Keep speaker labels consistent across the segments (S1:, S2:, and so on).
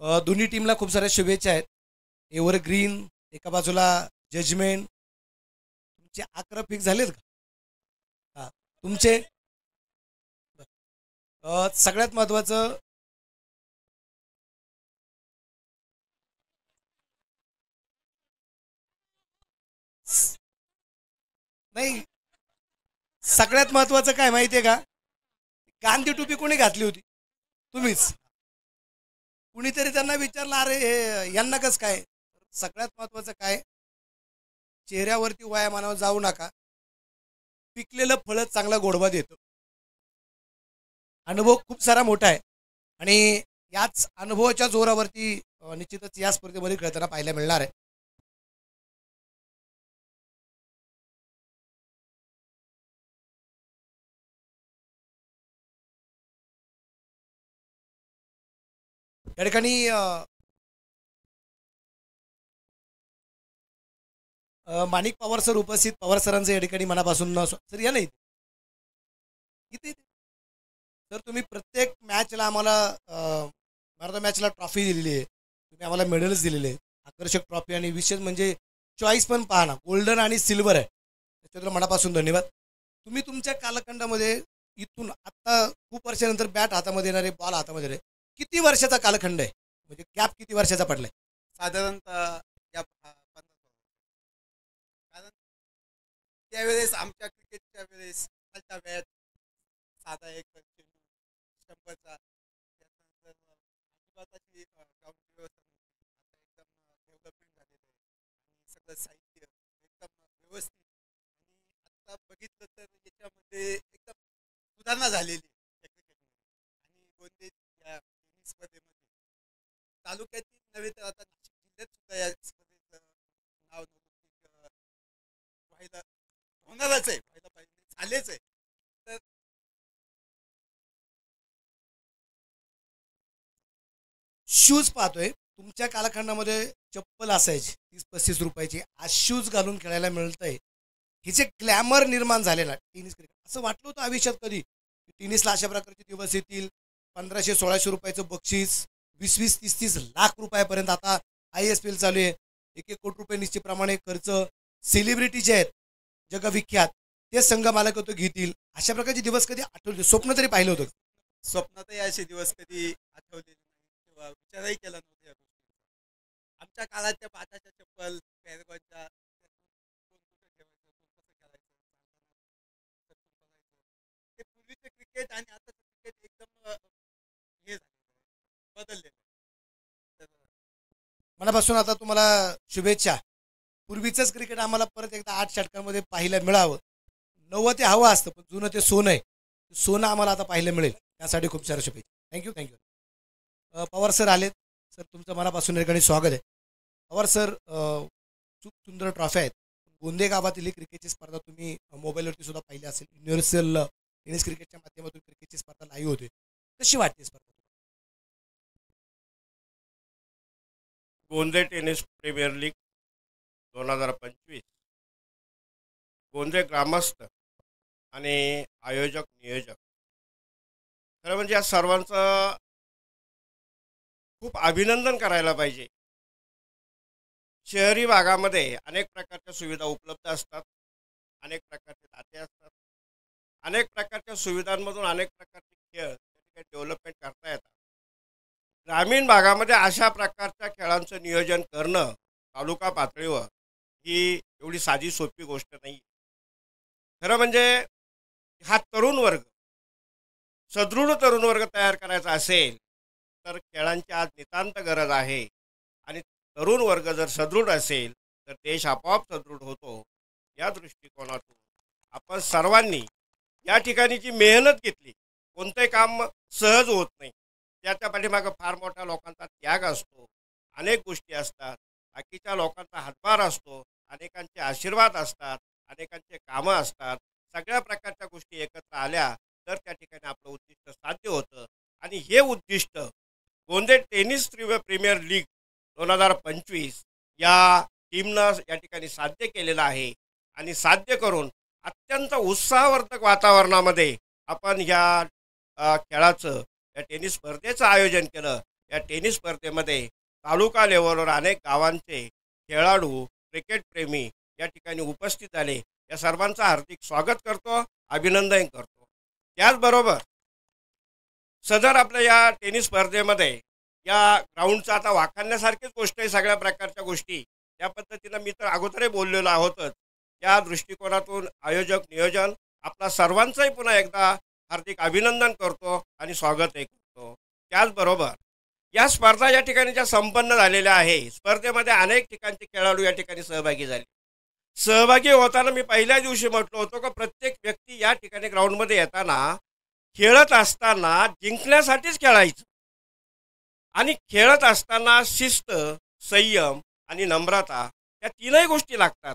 S1: दोन्ही टीमला खूप साऱ्या शुभेच्छा आहेत. एव्हरग्रीन एका बाजूला जजमेंट. तुमचे 11 फिक्स झालेत का? हां तुमचे सगळ्यात महत्त्वाचं नाही, सगळ्यात महत्त्वाचं काय माहिती आहे का? गांधी टोपी कोणी घातली होती? तुम्हीच. कुणीतरी त्यांना विचारलं, अरे यांना कसं काय? सगळ्यात महत्त्वाचं काय, चेहऱ्यावरती व्यायामानावर जाऊ नका. पिकलेलं फळच चांगला गोडवा देतं. अनुभव खूप सारा मोठा आहे आणि याच अनुभवाच्या जोरावरती निश्चितच या स्पर्धेमध्ये खेळताना पाहायला मिळणार आहे. या ठिकाणी माणिक पवार सर उपस्थित. पवार सरांचं या ठिकाणी मनापासून सर या नाही इथे सर, तुम्ही प्रत्येक मॅचला आम्हाला मॅरेथॉन मॅचला ट्रॉफी दिलेली आहे, तुम्ही आम्हाला मेडल्स दिलेले आहेत, आकर्षक ट्रॉफी. आणि विशेष म्हणजे चॉईस पण पहा ना, गोल्डन आणि सिल्वर आहे. त्याच्याबद्दल मनापासून धन्यवाद. तुम्ही तुमच्या कालखंडामध्ये इथून आत्ता खूप वर्षानंतर बॅट हातामध्ये येणारे, बॉल हातामध्ये येणारे, किती वर्षाचा कालखंड आहे? म्हणजे गॅप किती वर्षाचा पडलाय?
S2: साधारणतः या 15 कारण त्यावेळेस आमच्या क्रिकेटच्या वेळेस खालचा बॅट साधा एक चेंडू स्टंपचा, त्यानंतर अजिबाताची ग्राउंड व्यवस्था नव्हती. आता एकदम डेव्हलपमेंट झालेलं आहे आणि सगळं साहित्य एकदम व्यवस्थित. आणि आता बघितलं तर याच्यामध्ये एकदम सुधारणा झालेली आहे क्रिकेटमध्ये. आणि गोंदे या टेनिस स्पर्धेमध्ये तालुक्यातील नव्हे तर आता नाशिक जिल्ह्यात सुद्धा या स्पर्धेचं नाव नोंदणी व्हायला होणारच आहे, व्हायला पाहिजे, झालेच आहे. तर
S1: शूज पाहतोय तुमच्या कालखंडामध्ये, चप्पल असायची 30-35 रुपयाची, आज शूज घालून खेळायला मिळतंय. हे जे ग्लॅमर निर्माण झालेला टेनिस क्रिकेट, असं वाटलं होतं आयुष्यात कधी टेनिसला अशा प्रकारचे दिवस येतील? 1500-1600 रुपयाचं बक्षीस, 20-20, 30-30 लाख रुपयापर्यंत आता ISPL चालू आहे. 1-1 कोटी रुपये निश्चितप्रमाणे खर्च. सेलिब्रिटी जे आहेत जगविख्यात, ते संघ मालकत्व घेतील. अशा प्रकारचे दिवस कधी आठवले, स्वप्न तरी पाहिलं होतं?
S2: स्वप्नातही असे दिवस कधी आठवलेले नाही किंवा विचारही केला नव्हता या गोष्टींचा. आमच्या काळात त्या पाटाच्या चप्पल, पॅरगॉनच्या, कोण कुठे ठेवायचं, कोण कसं करायचं, ते पूर्वीचं क्रिकेट आणि आताचं क्रिकेट एकदम हे झालेलं आहे, बदललेलं आहे. तर
S1: मनापासून आता तुम्हाला शुभेच्छा. पूर्वीचंच क्रिकेट आम्हाला परत एकदा 8 षटकांमध्ये पाहायला मिळावं. नवं ते हवं असतं, पण जुनं ते सोनं आहे. सोनं आम्हाला आता पाहायला मिळेल, त्यासाठी खूप साऱ्या शुभेच्छा. Thank you thank you. पवार सर आलेत. सर तुमचं मनापासून या ठिकाणी स्वागत आहे. पवार सर, खूप सुंदर ट्रॉफी आहेत. गोंदे गावातील ही क्रिकेटची स्पर्धा तुम्ही मोबाईलवरती सुद्धा पाहिली असेल. युनिव्हर्सल टेनिस क्रिकेटच्या माध्यमातून क्रिकेटची स्पर्धा लाईव्ह होते. कशी वाटते स्पर्धा?
S3: गोंदे टेनिस प्रीमियर लीग 2025. गोंदे ग्रामस्थ आणि आयोजक नियोजक, खरं म्हणजे या सर्वांचं खूप अभिनंदन करायला पाहिजे. शहरी भागामध्ये अनेक प्रकारच्या सुविधा उपलब्ध असतात, अनेक प्रकारचे दाते असतात, अनेक प्रकारच्या सुविधांमधून अनेक प्रकारचे खेळ त्या ठिकाणी डेव्हलपमेंट करता येतात. ग्रामीण भागामध्ये अशा प्रकारच्या खेळांचं नियोजन करणं तालुका पातळीवर ही एवढी साधी सोपी गोष्ट नाही. खरं म्हणजे हा तरुण वर्ग, सदृढ तरुण वर्ग तयार करायचा असेल तर खेळांची आज नितांत गरज आहे. आणि तरुण वर्ग जर सदृढ असेल तर देश आपोआप सदृढ होतो. या दृष्टिकोनातून आपण सर्वांनी या ठिकाणी जी मेहनत घेतली, कोणतंही काम सहज होत नाही, त्याच्या पाठीमागं फार मोठ्या लोकांचा त्याग असतो, अनेक गोष्टी असतात, बाकीच्या लोकांचा हातभार असतो, अनेकांचे आशीर्वाद असतात, अनेकांचे कामं असतात. सगळ्या प्रकारच्या गोष्टी एकत्र आल्या तर त्या ठिकाणी आपलं उद्दिष्ट साध्य होतं. आणि हे उद्दिष्ट गोंदे टेनिस प्रीमियर लीग 2025 या टीमनं या ठिकाणी साध्य केलेलं आहे. आणि साध्य करून अत्यंत उत्साहवर्धक वातावरणामध्ये आपण ह्या खेळाचं, या टेनिस स्पर्धेचं आयोजन केलं. या टेनिस स्पर्धेमध्ये तालुका लेवलवर अनेक गावांचे खेळाडू, क्रिकेटप्रेमी या ठिकाणी उपस्थित झाले. या सर्वांचं हार्दिक स्वागत करतो, अभिनंदन करतो. त्याचबरोबर सदर आपल्या या टेनिस स्पर्धेमध्ये या ग्राउंडचा आता वाखाणण्यासारखीच गोष्ट आहे. सगळ्या प्रकारच्या गोष्टी त्या पद्धतीनं मी तर अगोदरही बोललेलो आहोतच. त्या दृष्टिकोनातून आयोजक, नियोजन आपला सर्वांचंही पुन्हा एकदा हार्दिक अभिनंदन करतो आणि स्वागतही करतो. त्याचबरोबर या स्पर्धा या ठिकाणी ज्या संपन्न झालेल्या आहे, स्पर्धेमध्ये अनेक ठिकाणचे खेळाडू या ठिकाणी सहभागी झाले. सहभागी होताना मी पहिल्या दिवशी म्हटलो होतो की प्रत्येक व्यक्ती या ठिकाणी ग्राउंडमध्ये येताना खेळत असताना जिंकण्यासाठीच खेळायचं आणि खेळत असताना शिस्त, संयम आणि नम्रता या तीनही गोष्टी लागतात.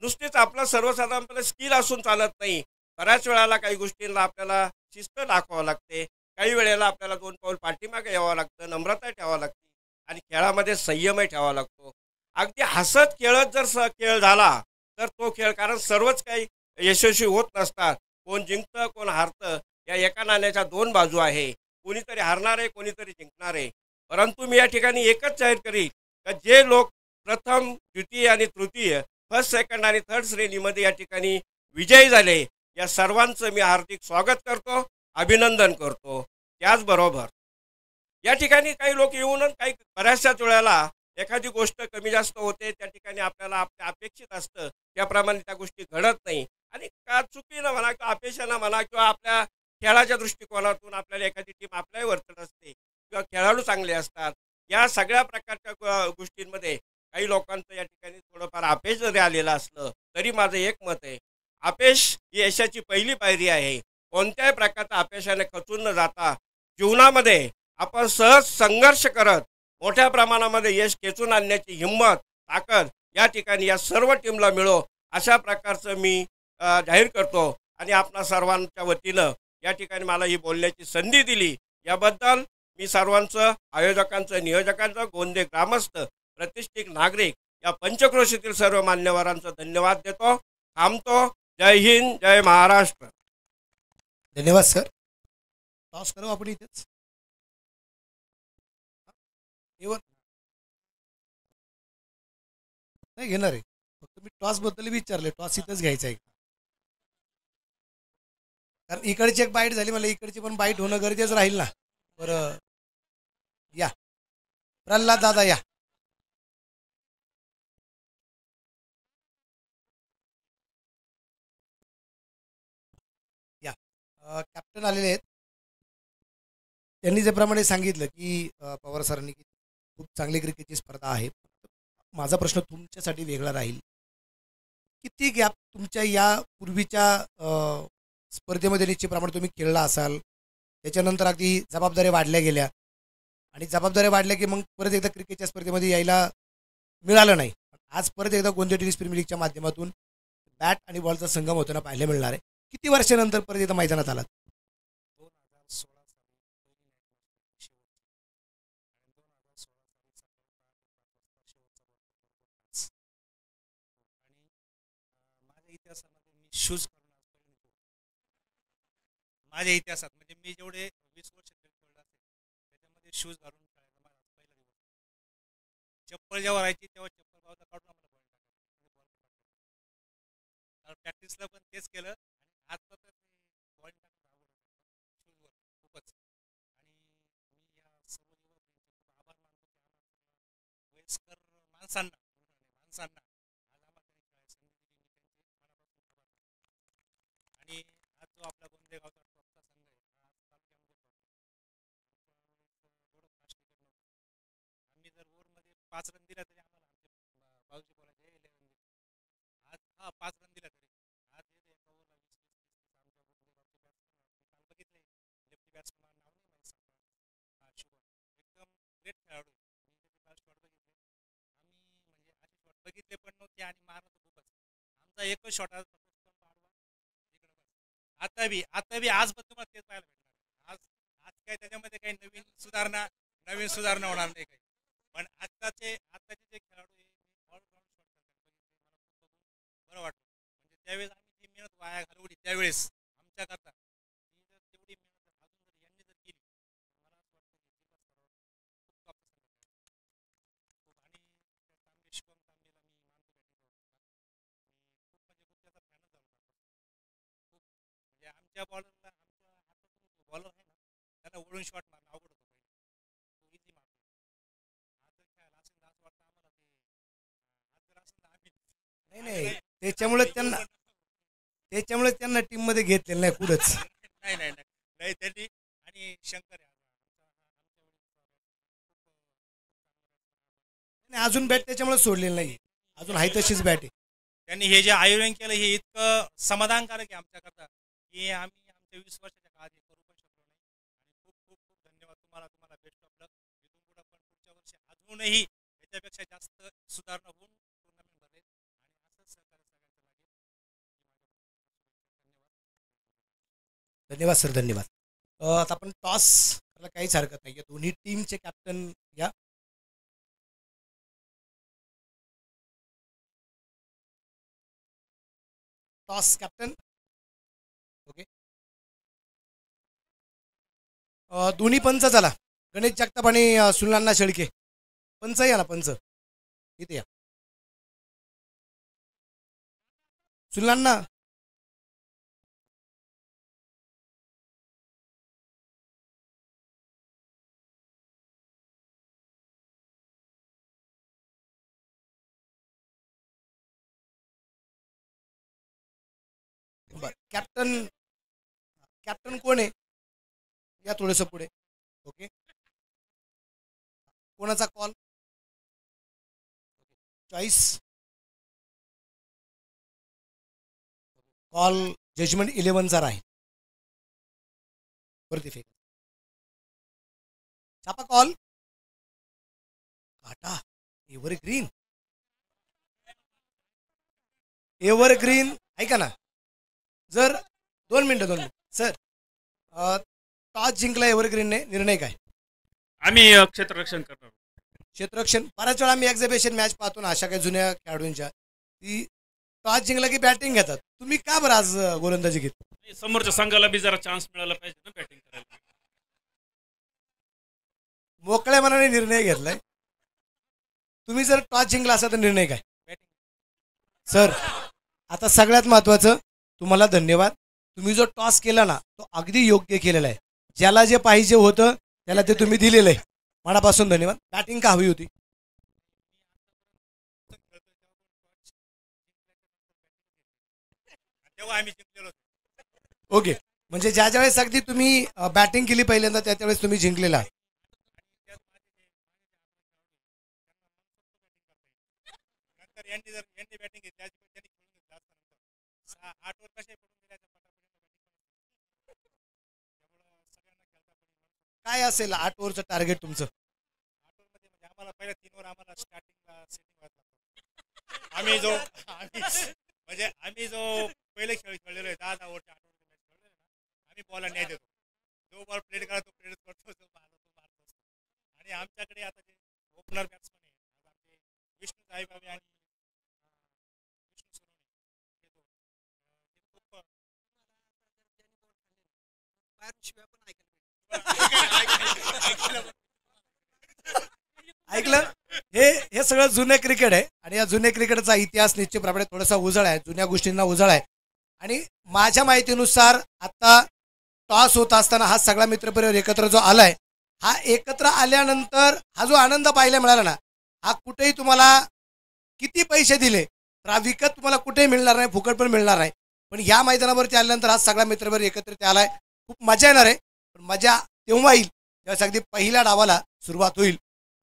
S3: नुसतेच आपलं सर्वसाधारणपणे स्किल असून चालत नाही. बऱ्याच वेळेला काही गोष्टींना आपल्याला शिस्त दाखवावं लागते, काही वेळेला आपल्याला 2 पाऊल पाठीमागे यावं लागतं, नम्रता ठेवावं लागते आणि खेळामध्ये संयमही ठेवावा लागतो. अगदी हसत खेळत जर खेळ झाला तर तो खेळ, कारण सर्वच काही यशस्वी होत नसतात. कोण जिंकतं, कोण हारतं, या एका नाण्याच्या 2 बाजू आहे. कोणीतरी हारणार आहे, कोणीतरी जिंकणार आहे. परंतु मी या ठिकाणी एकच जाहीर करीन की जे लोक प्रथम, द्वितीय आणि तृतीय, फर्स्ट, सेकंड आणि थर्ड श्रेणीमध्ये या ठिकाणी विजयी झाले, या सर्वांचं मी हार्दिक स्वागत करतो, अभिनंदन करतो. त्याचबरोबर या ठिकाणी काही लोक येऊन काही बऱ्याचशाच वेळेला एखादी गोष्ट कमी जास्त होते, त्या ठिकाणी आपल्याला आपल्या अपेक्षित असतं त्याप्रमाणे त्या गोष्टी घडत नाही आणि का चुकीनं म्हणा किंवा अपेक्षानं म्हणा किंवा आपल्या खेळाच्या दृष्टिकोनातून आपल्याला एखादी टीम आपल्याही वर्तत असते किंवा खेळाडू चांगले असतात. या सगळ्या प्रकारच्या गोष्टींमध्ये काही लोकांचं या ठिकाणी थोडंफार अपयश जरी आलेलं असलं तरी माझं एक मत आहे, अपयश ही यशाची पहिली पायरी आहे. कोणत्याही प्रकारच्या अपयशाने खचून न जाता जीवनामध्ये आपण सहज संघर्ष करत मोठ्या प्रमाणामध्ये यश खेचून आणण्याची हिंमत, ताकद या ठिकाणी या सर्व टीमला मिळो, अशा प्रकारचं मी जाहीर करतो. आणि आपणा सर्वांच्या वतीनं या ठिकाणी मला ही बोलण्याची संधी दिली, याबद्दल मी सर्वांचं, आयोजकांचं, नियोजकांचं, गोंदे ग्रामस्थ, प्रतिष्ठित नागरिक या पंचक्रोशीतील सर्व मान्यवरांचं धन्यवाद देतो. थांबतो. जय हिंद, जय महाराष्ट्र.
S1: धन्यवाद सर. टॉस करू आपण इथेच. नाही घेणार आहे, फक्त मी टॉस बद्दल विचारले. टॉस इथंच घ्यायचा आहे कारण इकडची एक बाईट झाली, मला इकडची पण बाईट होणं गरजेचं राहील ना. बरं या प्रल्हाद दादा या. कॅप्टन आलेले आहेत. त्यांनी ज्याप्रमाणे सांगितलं की पवार सरांनी की खूप चांगली क्रिकेटची स्पर्धा आहे. माझा प्रश्न तुमच्यासाठी वेगळा राहील. किती गॅप तुमच्या या पूर्वीच्या स्पर्धेमध्ये निश्चितप्रमाणे तुम्ही खेळला असाल, त्याच्यानंतर अगदी जबाबदाऱ्या वाढल्या गेल्या आणि जबाबदाऱ्या वाढल्या की मग परत एकदा क्रिकेटच्या स्पर्धेमध्ये यायला मिळालं नाही. आज परत एकदा गोंदिया टेनिस प्रीमियर लीगच्या माध्यमातून बॅट आणि बॉलचा संगम होताना पाहायला मिळणार आहे. किती वर्षानंतर परत एकदा मैदानात आलात?
S2: 2016 माझ्या इतिहासामध्ये मी शूज माझ्या इतिहासात म्हणजे मी जेवढे 20 वर्ष खेळला असेल त्याच्यामध्ये शूज घालून खेळायला माझा पहिला दिवस. चप्पल जेव्हा राहायची तेव्हा चप्पल गावता काढून आम्हाला बॉल टाकायचं. प्रॅक्टिसला पण तेच केलं आणि आता तर बॉल टाकून शूजवर खूपच. आणि मी या सर्व युवकांचे खूप आभार मानतो की आम्हाला वयस्कर माणसांना आज आम्हाला संधी दिली, मी त्यांचे मनापासून आभार मानतो. आणि आज जो आपला गोंदे गावचा टॉपचा संघ आहे, हा आज तालुक्यामध्ये एवढं फास्ट क्रिकेट नव्हतं. आम्ही जर ओव्हरमध्ये 5 रन दिला तरी आम्हाला आमचे भाऊजी बोलायचे 11 रन दिले. आज 5 रन दिला तरी आज एका ओव्हरला 20-30 आमच्या गोंदे गावचे बॅट्समन काल बघितले. लेफ्टी बॅट्समन नाव नाही माहीत सांगा, शुभम एकदम ग्रेट खेळाडू आहे. मी त्याचे काल शॉट बघितले. आम्ही म्हणजे असे शॉट बघितले पण नव्हते आणि मारलं तर खूपच. आमचा एकच शॉट आज आता बी आज पण तुम्हाला तेच पाहायला भेटणार. आज आज काय त्याच्यामध्ये काही नवीन सुधारणा होणार नाही काही. पण आत्ताचे जे खेळाडू आहे ऑलराऊंड शॉट करतात मला खूप बघून बरं वाटतं. म्हणजे त्यावेळेस आम्ही जी मेहनत वाया घालवली त्यावेळेस आमच्याकरता, ती जर तेवढी मेहनत अजून जर यांनी जर केली मला असं वाटतं की खूप
S4: आमच्या बॉलरला बॉलर आहे ना त्याला ओढून शॉट मारणं अवघड होतं पहिले इझी मारतो आज जर खेळायला असेल तर असं वाटतं आम्हाला ते आज जर असेल तर आम्ही
S1: नाही त्याच्यामुळे त्यांना टीम मध्ये घेतलेलं नाही कुठंच.
S4: नाही नाही नाही नाही त्यांनी आणि शंकर आहे
S1: नाही, अजून बॅट त्याच्यामुळे सोडलेलं नाही, अजून आहे तशीच बॅट आहे.
S4: त्यांनी हे जे आयोजन केलं हे इतकं समाधानकारक आहे आमच्याकरता की आम्ही आमच्या 20 वर्षाच्या काळात हे करू पण शकलो नाही. आणि खूप खूप खूप धन्यवाद तुम्हाला बेस्ट ऑफ लक. इथून पुढं पण पुढच्या वर्षी अजूनही याच्यापेक्षा जास्त सुधारणा होऊन टुर्नामेंट भरेल आणि असंच सहकार्य सगळ्यांचं लागेल.
S1: धन्यवाद सर, धन्यवाद. आता आपण टॉस करायला काहीच हरकत नाही. दोन्ही टीमचे कॅप्टन या. Toss captain. ओके. दोन्ही पंच चला, गणेश जगताप आणि सुनील शेळके. पंच या ना, पंच इथे या. सुनील बर. कॅप्टन कॅप्टन कोण आहे या थोडंसं पुढे. ओके. कोणाचा कॉल चॉईस कॉल जजमेंट 11चा राहील. वरती फेक छापा कॉल काटा एव्हरग्रीन. एव्हरग्रीन ऐका ना, जर 2 मिनिटं सर, टॉस जिंकला एव्हरग्रीनने, निर्णय काय?
S5: आम्ही क्षेत्ररक्षण करणार.
S1: क्षेत्ररक्षण. बऱ्याच वेळा आम्ही एक्झिबिशन मॅच पाहतो ना अशा काही जुन्या खेळाडूंच्या, ती टॉस जिंकला की बॅटिंग घेतात. तुम्ही का बरं आज गोलंदाजी घेत?
S5: समोरच्या संघाला बी जरा चान्स मिळाला पाहिजे ना बॅटिंग करायला.
S1: मोकळ्या मनाने निर्णय घेतलाय. तुम्ही जर टॉस जिंकला असा तर निर्णय काय? सर, आता सगळ्यात महत्त्वाचं तुम्हाला धन्यवाद. तुम्ही जो टॉस केला ना तो अगदी योग्य केलेला आहे. ज्याला जे पाहिजे होतं त्याला ते तुम्ही दिलेलं आहे. मनापासून धन्यवाद. बॅटिंग का हवी होती?
S4: तेव्हा आम्ही जिंकलेलो.
S1: ओके. म्हणजे ज्या ज्यावेळेस अगदी तुम्ही बॅटिंग केली पहिल्यांदा त्यावेळेस तुम्ही जिंकलेला आहात.
S4: नंतर यांनी बॅटिंग घेतली त्यांनी खेळून घेतलं असतं. 8 ओव्हर कसे पडून दिल्याचं
S1: काय असेल 8 ओव्हरचं टार्गेट तुमचं?
S4: 8 ओव्हरमध्ये म्हणजे आम्हाला पहिल्या 3 ओव्हर आम्हाला स्टार्टिंगला सेटिंग व्हायला लागतं. आम्ही जो पहिले खेळ खेळलेलो आहे 10 ओव्हरच्या 8 ओव्हरच्या मॅच खेळलेलो ना, आम्ही बॉलला न्याय देतो. जो बॉल प्लेट करा तो प्लेट करतो, जो मारतो तो मारतो. आणि आमच्याकडे आता जे ओपनर बॅट्समन आहे आमचे विष्णू साईबाबे आणि विष्णू सोनवणे खूप
S2: शिवाय पण ऐकलं
S1: ऐकलं? हे सगळं जुने क्रिकेट आहे आणि या जुन्या क्रिकेटचा इतिहास निश्चितप्रमाणे थोडासा उजळ आहे, जुन्या गोष्टींना उजळ आहे. आणि माझ्या माहितीनुसार आता टॉस होत असताना हा सगळा मित्रपरिवार एकत्र जो आलाय, हा एकत्र आल्यानंतर हा जो आनंद पाहायला मिळाला ना, हा कुठेही तुम्हाला किती पैसे दिले तर हा विकत तुम्हाला कुठेही मिळणार नाही, फुकट पण मिळणार नाही. पण या मैदानावरती आल्यानंतर हा सगळा मित्रपरिवार एकत्रित आलाय. खूप मजा येणार आहे. पण मजा तेव्हा येईल ज्यावेळेस अगदी पहिल्या डावाला सुरुवात होईल,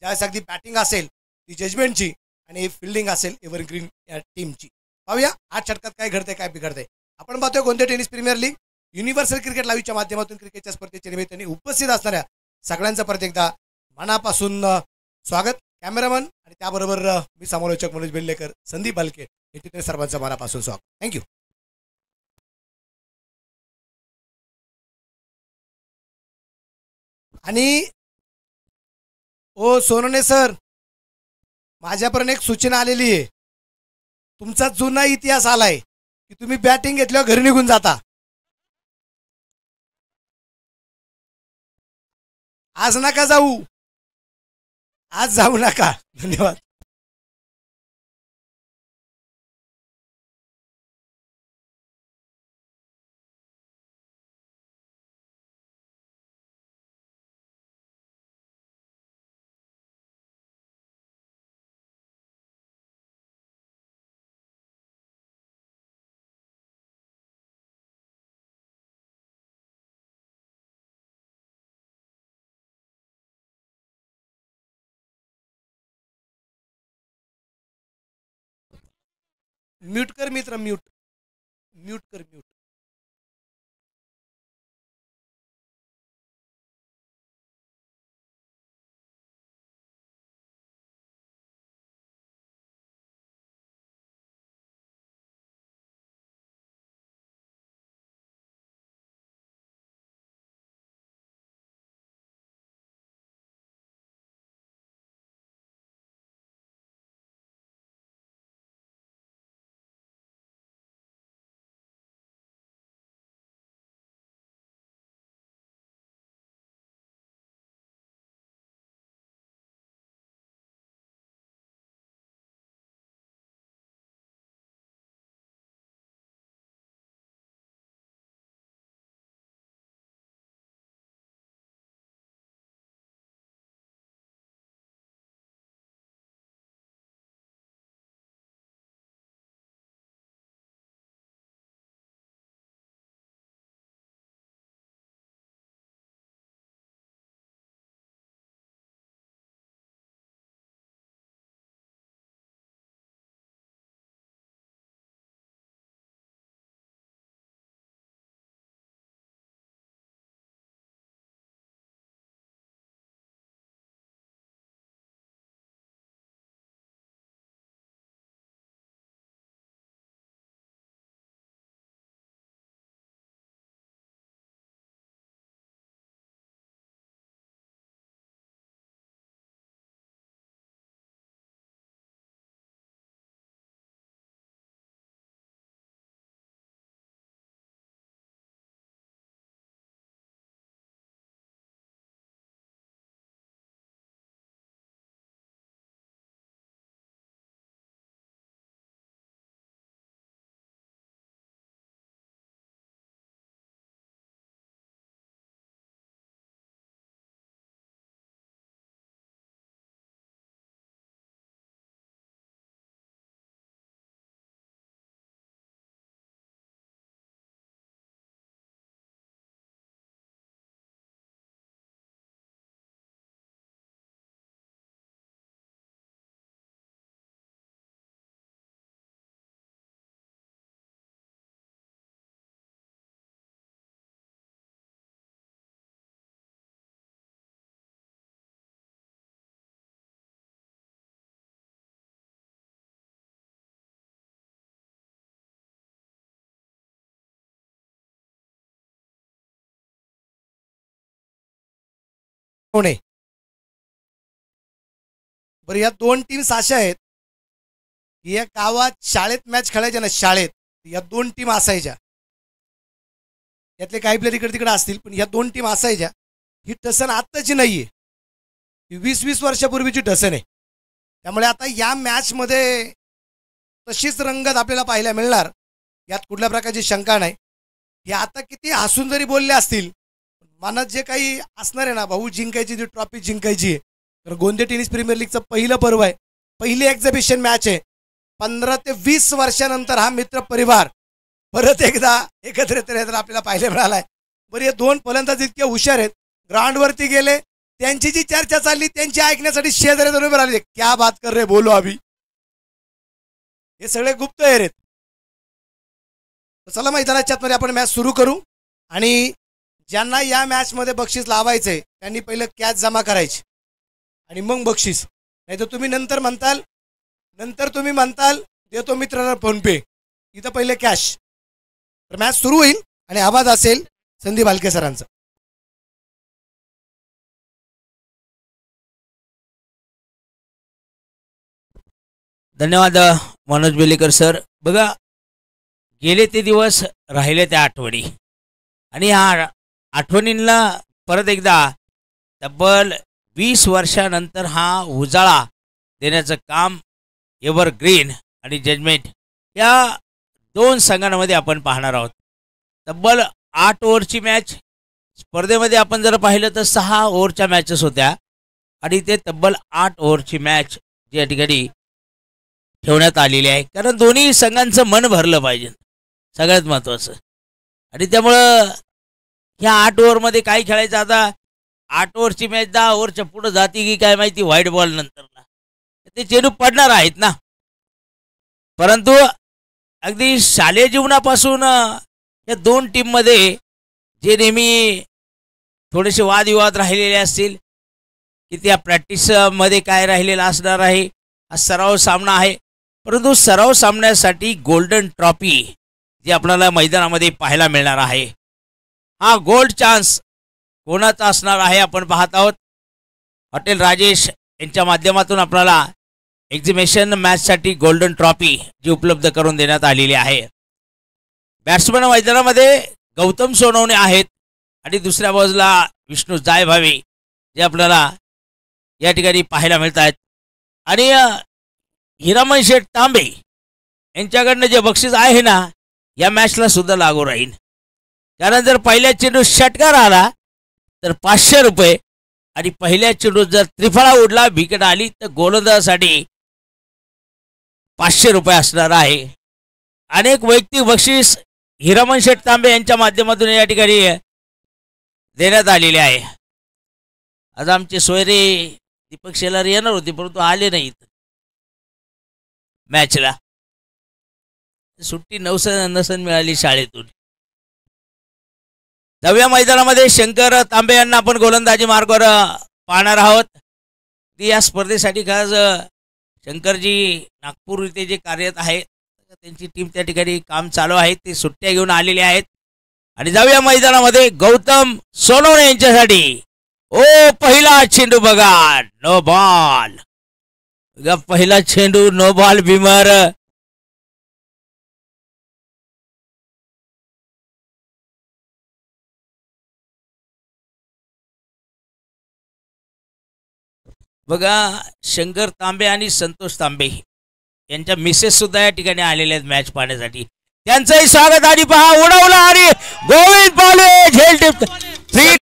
S1: ज्यावेळेस अगदी बॅटिंग असेल ती जजमेंटची आणि फिल्डिंग असेल एव्हरग्रीन या टीमची. पाहूया 8 षटकात काय घडतंय काय बिघडतंय. आपण पाहतोय कोणत्या tennis premier league universal cricket लाईव्हच्या माध्यमातून क्रिकेटच्या स्पर्धेच्या निमित्ताने उपस्थित असणाऱ्या सगळ्यांचं परत एकदा मनापासून स्वागत. कॅमेरामन आणि त्याबरोबर मी समालोचक मनोज बेल्लेकर, संदीप बालके हे तिथे सर्वांचं मनापासून स्वागत. थँक्यू. आणि ओ सोनवणे सर, माझ्यापर्यंत एक सूचना आलेली आहे. तुमचा जुना इतिहास आलाय की तुम्ही बॅटिंग घेतल्यावर घरी निघून जाता. आज नका जाऊ, आज जाऊ नका. धन्यवाद. म्यूट कर मित्र, म्यूट म्यूट कर, म्यूट. कोण आहे? बरं, या दोन टीम्स अशा आहेत की या गावात शाळेत मॅच खेळायच्या ना, शाळेत या दोन टीम असायच्या. यातले काही प्लेयर इकडे तिकडे असतील, पण या दोन टीम असायच्या. ही टसन आत्ताची नाहीये, ही 20-20 वर्षापूर्वीची टसन आहे. त्यामुळे आता या मॅचमध्ये तशीच रंगत आपल्याला पाहायला मिळणार, यात कुठल्या प्रकारची शंका नाही. हे आता किती हसून जरी बोलले असतील, मनात जे काही असणार आहे ना, भाऊ जिंकायची, जी ट्रॉफी जिंकायची आहे. तर गोंदे टेनिस प्रीमियर लीगचं पहिलं पर्व आहे, पहिली एक्झिबिशन मॅच आहे. 15 ते 20 वर्षानंतर हा मित्र परिवार परत एकदा एकत्रित राहायला आपल्याला पाहायला मिळालाय. बरं, हे दोन फलंदाज इतके हुशार आहेत, ग्राउंडवरती गेले, त्यांची जी चर्चा चालली त्यांची ऐकण्यासाठी शेजारी जाऊन उभे राहिले. क्या बात कर रे, बोलो अभि. हे सगळे गुप्तहेर आहेत. चला मैदानाच्या आतमध्ये आपण मॅच सुरू करू, आणि ज्यांना या मॅचमध्ये बक्षीस लावायचंय त्यांनी पहिलं कॅच जमा करायची आणि मग बक्षीस. नाही तर तुम्ही नंतर म्हणताल देतो मित्रांना फोनपे, इथं पहिले कॅश. तर मॅच सुरू होईल आणि आवाज असेल संदीप भालके सरांचा.
S6: धन्यवाद मनोज बेलेकर सर. बघा, गेले ते दिवस, राहिले त्या आठवणी, आणि ह्या आठवणींना परत एकदा तब्बल 20 वर्षानंतर हा उजाळा देण्याचं काम एव्हरग्रीन आणि जजमेंट या दोन संघांमध्ये आपण पाहणार आहोत. तब्बल 8 ओव्हरची मॅच. स्पर्धेमध्ये आपण जर पाहिलं तर 6 ओव्हरच्या मॅचेस होत्या, आणि ते तब्बल 8 ओव्हरची मॅच या ठिकाणी ठेवण्यात आलेली आहे. कारण दोन्ही संघांचं मन भरलं पाहिजे, सगळ्यात महत्त्वाचं. आणि त्यामुळं ह्या 8 ओव्हरमध्ये काय खेळायचं, आता 8 ओव्हरची मॅच 10 ओव्हरच्या पुढं जाती की काय माहिती, व्हाईट बॉल नंतरला ते चेंडू पडणार आहेत ना. परंतु अगदी शालेय जीवनापासून या दोन टीममध्ये जे नेहमी थोडेसे वादविवाद राहिलेले असतील की त्या प्रॅक्टिसमध्ये काय राहिलेलं असणार आहे. हा सराव सामना आहे, परंतु सराव सामन्यासाठी गोल्डन ट्रॉफी जी आपल्याला मैदानामध्ये पाहायला मिळणार आहे. हा गोल्ड चान्स कोणाचा असणार आहे आपण पाहत आहोत. हॉटेल राजेश यांच्या माध्यमातून आपल्याला एक्झिबिशन मॅचसाठी गोल्डन ट्रॉफी जी उपलब्ध करून देण्यात आलेली आहे. बॅट्समन मैदानामध्ये गौतम सोनवणे आहेत आणि दुसऱ्या बाजूला विष्णू जायभावे जे आपल्याला या ठिकाणी पाहायला मिळत आहेत. आणि हिरामन शेठ तांबे यांच्याकडनं जे बक्षीस आहे ना, या मॅचला सुद्धा लागू राहील. कारण जर पहिल्या चेंडू षटकार आला तर 500 रुपये आणि पहिल्या चेंडूत जर त्रिफळा उडला, विकेट आली तर गोलंदाजासाठी 500 रुपये असणार आहे. अनेक वैयक्तिक बक्षीस हिरामन शेठ तांबे यांच्या माध्यमातून या ठिकाणी देण्यात आलेले आहे. आज आमचे सोयरे दीपक शेलार येणार होते, परंतु आले नाहीत मॅचला. सुट्टी नसन मिळाली शाळेतून. दहाव्या मैदानामध्ये शंकर तांबे यांना आपण गोलंदाजी मार्गावर पाहणार आहोत. या स्पर्धेसाठी खास शंकरजी नागपूर इथे जे कार्यरत आहेत त्यांची टीम त्या ठिकाणी काम चालू आहे, ते सुट्ट्या घेऊन आलेले आहेत. आणि दहाव्या मैदानामध्ये गौतम सोनवणे यांच्यासाठी पहिला चेंडू बघा, नो बॉल. पहिला चेंडू नो बॉल बिमर. बघा, शंकर तांबे आणि संतोष तांबे यांच्या मिसेस सुद्धा या ठिकाणी आलेल्या आहेत मॅच पाहण्यासाठी. त्यांचंही स्वागत. आणि पहा, उडवला आणि गोविंद पाले झेल टिप 3.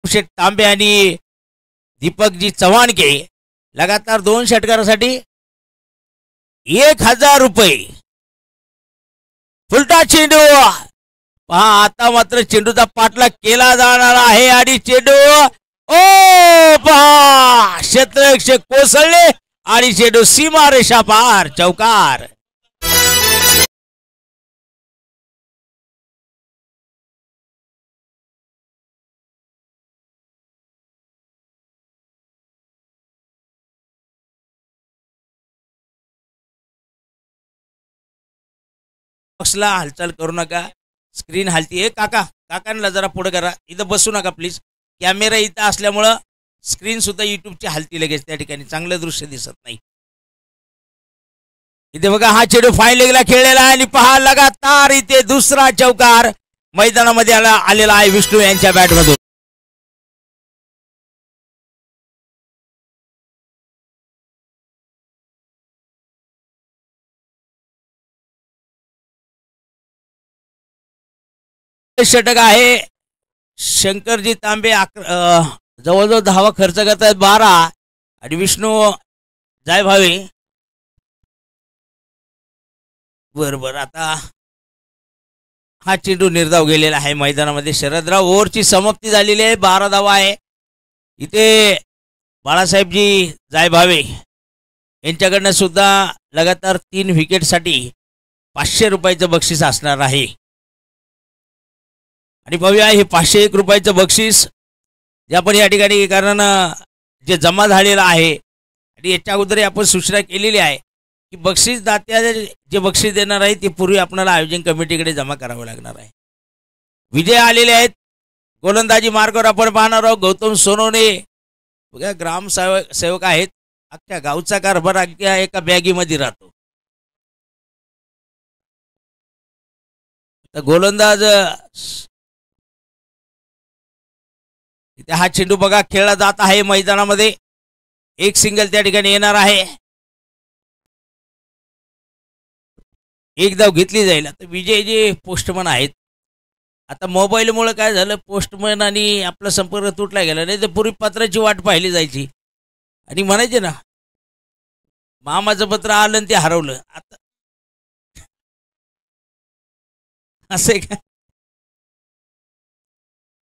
S6: शेठ तांबे आणि दीपकजी चव्हाणके लगातार 2 षटकारासाठी 1000 रुपये. फुलटा चेंडू पहा, आता मात्र चेंडूचा पाठलाग केला जाणार आहे आणि चेंडू पहा, क्षेत्ररक्षक कोसळले आणि चेंडू सीमारेषा पार, चौकार. बॉक्सला हालचाल करू नका, स्क्रीन हालतीये. काकांना जरा पुढे करा, इथं बसू नका प्लीज. कॅमेरा इथं असल्यामुळं स्क्रीन सुद्धा युट्यूबची हालती लगेच, त्या ठिकाणी चांगलं दृश्य दिसत नाही. इथे बघा, हा चेंडू फाईन लेगला खेळलेला आहे आणि पहा, लगातार इथे दुसरा चौकार मैदानामध्ये आलेला आहे विष्णू यांच्या बॅटमधून. षटक आहे. शंकरजी तांबे जवळजवळ 10 खर्च करत आहेत, 12 आणि विष्णू जायभावे. बरोबर, आता हा चेंडू निर्धाव गेलेला आहे मैदानामध्ये. शरदराव ओव्हरची समाप्ती झालेली आहे, 12 धावा आहे. इथे बाळासाहेबजी जायभावे यांच्याकडनं सुद्धा लगातार 3 विकेटसाठी 500 रुपयाचं बक्षीस असणार आहे. आणि पाहूया हे 501 रुपयाचं बक्षीस जे आपण या ठिकाणी कारण जे जमा झालेलं आहे आणि याच्या अगोदर आपण सूचना केलेली आहे की बक्षीस दात्या जे बक्षीस देणार आहे ते पूर्वी आपल्याला आयोजन कमिटीकडे जमा करावं लागणार आहे. विजय आलेले आहेत. गोलंदाजी मार्गावर आपण पाहणार आहोत. गौतम सोनवणे बघा ग्रामसेवक आहेत. अख्ख्या गावचा कारभार अख्ख्या एका बॅगीमध्ये राहतो. तर गोलंदाज इथे हा चेंडू बघा खेळला जात आहे मैदानामध्ये. एक सिंगल त्या ठिकाणी येणार आहे. एक धाव घेतली जाईल. आता विजय जे पोस्टमन आहेत आता मोबाईलमुळे काय झालं पोस्टमन आणि आपला संपर्क तुटला गेला. नाही तर पूर्वी पत्राची वाट पाहिली जायची आणि म्हणायचे ना मामाचं पत्र आलं आणि ते हरवलं. आता असं का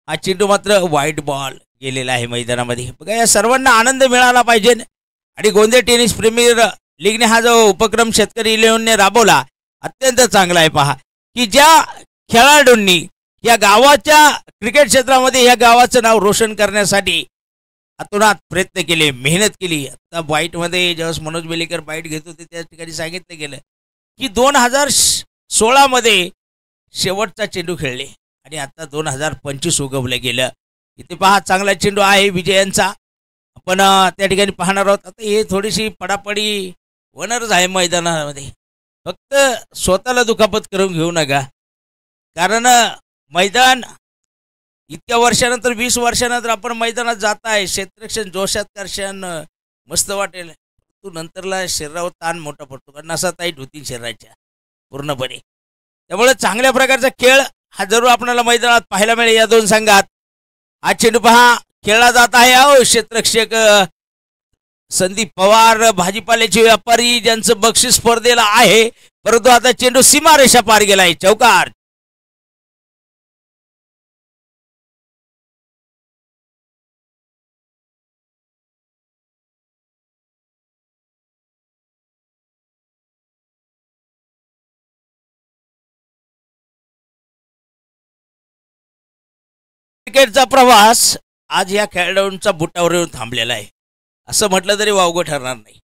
S6: हा चेंडू मात्र व्हाईट बॉल गेलेला आहे मैदानामध्ये. बघा या सर्वांना आनंद मिळाला पाहिजे आणि गोंदिया टेनिस प्रीमियर लीगने हा जो उपक्रम शेतकरी 11ने राबवला अत्यंत चांगला आहे. पहा की ज्या खेळाडूंनी या गावाच्या क्रिकेट क्षेत्रामध्ये या गावाचं नाव रोशन करण्यासाठी अतोनात प्रयत्न केले, मेहनत केली. आता बाईटमध्ये जेव्हा मनोज बेलेकर बाईट घेत होते त्या ठिकाणी सांगितलं गेलं की 2016 मध्ये शेवटचा चेंडू खेळले आणि आता 2025 उगवलं गेलं. इथे पहा चांगला चेंडू आहे विजयांचा. आपण त्या ठिकाणी पाहणार आहोत. आता हे थोडीशी पडापडी होणारच आहे मैदानामध्ये. फक्त स्वतःला दुखापत करून घेऊ नका कारण मैदान इतक्या वर्षानंतर 20 वर्षानंतर आपण मैदानात जात आहे. क्षेत्ररक्षण जोशात करशान मस्त वाटेल. तू नंतरला शरीरावर ताण मोठा पडतो कारण असा टाईट होतील शरीराच्या पूर्णपणे. त्यामुळे चांगल्या प्रकारचा खेळ हा जरूर आपल्याला मैदानात पाहायला मिळेल या दोन संघात. हा चेंडू पहा खेळला जात आहे. अहो क्षेत्ररक्षक संदीप पवार भाजीपाल्याचे व्यापारी ज्यांचं बक्षीस स्पर्धेला आहे परंतु आता चेंडू सीमारेषा पार गेलाय. चौकार. क्रिकेटचा प्रवास आज या खेळाडूंचा बुटावर येऊन थांबलेला आहे असं म्हटलं तरी वावगं ठरणार नाही.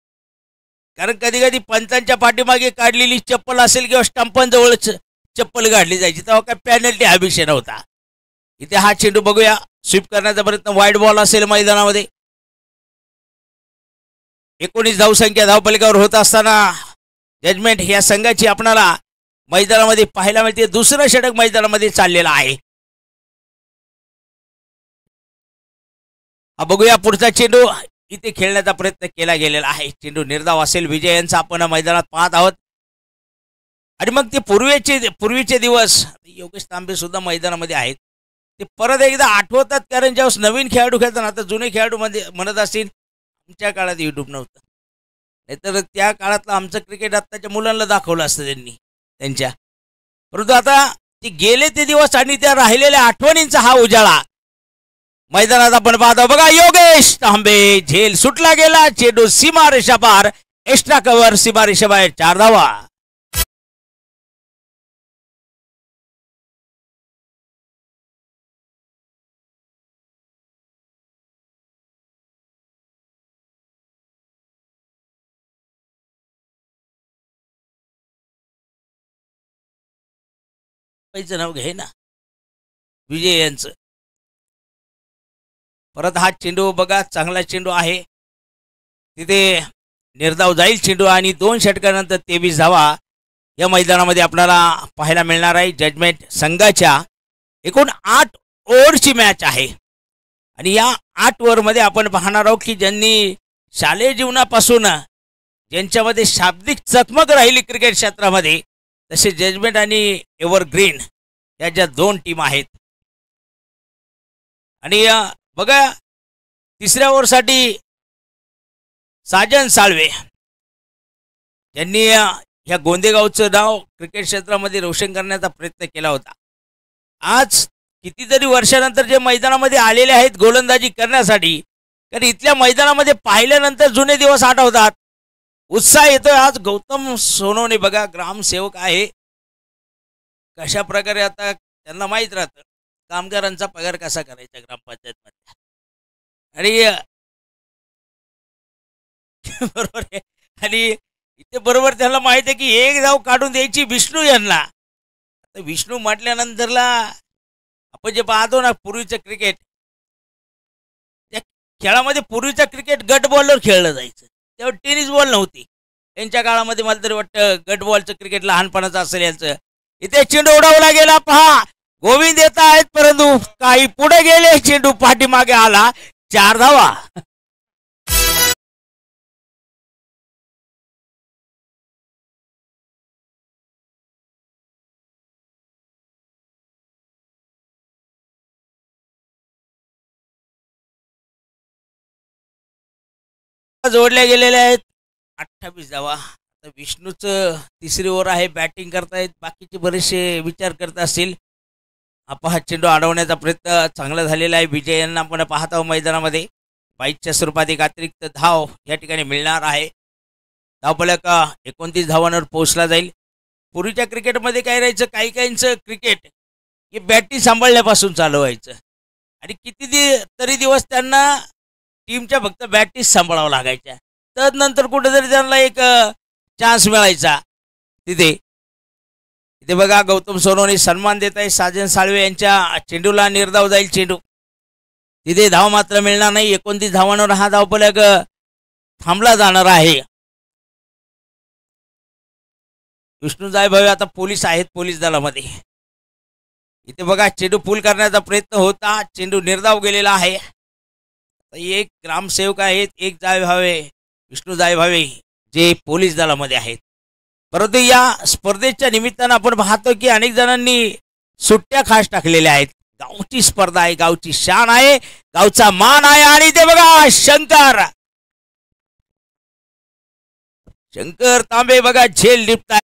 S6: कारण कधी कधी पंचांच्या पाठीमागे काढलेली चप्पल असेल किंवा स्टंपांजवळ चप्पल काढली जायची तेव्हा काय पेनल्टी हा विषय नव्हता. इथे हा चेंडू बघूया स्वीप करण्याचा प्रयत्न. वाईड बॉल असेल मैदानामध्ये. 19 धावसंख्या धावपलिकावर होत असताना जजमेंट या संघाची आपणाला मैदानामध्ये पाहायला मिळते. दुसरं षटक मैदानामध्ये चाललेलं आहे. हा बघूया पुढचा चेंडू इथे खेळण्याचा प्रयत्न केला गेलेला आहे. चेंडू निर्धाव असेल विजयांचा आपण मैदानात पाहत आहोत. आणि मग ते पूर्वीचे दिवस योगेश तांबे सुद्धा मैदानामध्ये आहेत ते परत एकदा आठवतात कारण ज्यावेळेस नवीन खेळाडू खेळताना आता जुने खेळाडू मध्ये म्हणत असतील आमच्या काळात युट्यूब नव्हतं नाहीतर त्या काळातलं आमचं क्रिकेट आत्ताच्या मुलांना दाखवलं असतं त्यांनी त्यांच्या. परंतु आता ते गेले ते दिवस आणि त्या राहिलेल्या आठवणींचा हा उजाळा मैदानात आपण पाहतो. बघा योगेश तांबे झेल सुटला गेला. चेंडू सीमारेषा पार. एक्स्ट्रा कव्हर सीमारेषा बाहेर. 4 धावा. नाव घे ना विजय यांचं. परत हा चेंडू बघा चांगला चेंडू आहे. तिथे निर्धाव जाईल चेंडू आणि 2 षटकानंतर 23 धावा या मैदानामध्ये आपल्याला पाहायला मिळणार आहे. जजमेंट संघाच्या एकूण 8 ओव्हरची मॅच आहे आणि या 8 ओव्हरमध्ये आपण पाहणार आहोत की ज्यांनी शालेय जीवनापासून ज्यांच्यामध्ये शाब्दिक चकमक राहिली क्रिकेट क्षेत्रामध्ये तसे जजमेंट आणि एव्हरग्रीन या ज्या 2 टीम आहेत. आणि बघा तिसऱ्या ओव्हरसाठी साजन साळवे यांनी या गोंदेगावचं नाव क्रिकेट क्षेत्रामध्ये रोशन करण्याचा प्रयत्न केला होता. आज कितीतरी वर्षानंतर जे मैदानामध्ये आलेले आहेत गोलंदाजी करण्यासाठी कारण इथल्या मैदानामध्ये पाहिल्यानंतर जुने दिवस आठवतात. उत्साह येतोय आज. गौतम सोनवणे बघा ग्रामसेवक आहे, कशा प्रकारे आता त्यांना माहीत राहतं कामगारांचा पगार कसा करायचा ग्रामपंचायत मध्ये. आणि बरोबर आहे. आणि इथे बरोबर त्यांना माहित आहे की एक धाव काढून द्यायची विष्णू यांना. आता विष्णू म्हटल्यानंतरला आपण जे पाहतो ना पूर्वीचं क्रिकेट, त्या खेळामध्ये पूर्वीचं क्रिकेट गट बॉलवर खेळलं जायचं, तेव्हा टेनिस बॉल नव्हती. त्यांच्या काळामध्ये मला तरी वाटतं गट बॉलचं क्रिकेट लहानपणाचं असेल यांचं. इथे चेंडू उडवला गेला, पहा गोविंद येत आहेत, परंतु काही पुढे गेले, चेंडू पाठीमागे आला, 4 धावा. जोडल्या गेलेल्या आहेत 28 धावा. आता विष्णूचं तिसरी ओव्हर आहे, बॅटिंग करतायत, बाकीचे बरेचसे विचार करत असतील. आपण हा चेंडू अडवण्याचा प्रयत्न चांगला झालेला आहे. विजय यांना आपण पाहत आहोत मैदानामध्ये. 22च्या स्वरूपात एक अतिरिक्त धाव या ठिकाणी मिळणार आहे. धावफलक 29 धावांवर पोहोचला जाईल. पूर्वीच्या क्रिकेटमध्ये काय राहायचं, काही काहींचं क्रिकेट हे बॅटिंग सांभाळण्यापासून चालू व्हायचं आणि किती तरी दिवस त्यांना टीमच्या फक्त बॅटीज सांभाळावं लागायच्या. तदनंतर कुठेतरी त्यांना एक चान्स मिळायचा तिथे. इथे बघा गौतम सोनवणे सन्मान देत आहे साजन साळवे यांच्या चेंडूला. निर्धाव जाईल चेंडू, तिथे धाव मात्र मिळणार नाही. 29 धावांवर हा धावफलक थांबला जाणार आहे. विष्णू जायभावे आता पोलीस आहेत पोलीस दलामध्ये. इथे बघा चेंडू पूल करण्याचा प्रयत्न होता, चेंडू निर्धाव गेलेला आहे. एक ग्रामसेवक आहेत, एक जायभावे विष्णू जायभावे जे पोलीस दलामध्ये आहेत. परंतु या स्पर्धेच्या निमित्तानं आपण पाहतो की अनेक जणांनी सुट्ट्या खास टाकलेल्या आहेत. गावची स्पर्धा आहे, गावची शान आहे, गावचा मान आहे. आणि ते बघा शंकर तांबे बघा झेल लिपताय.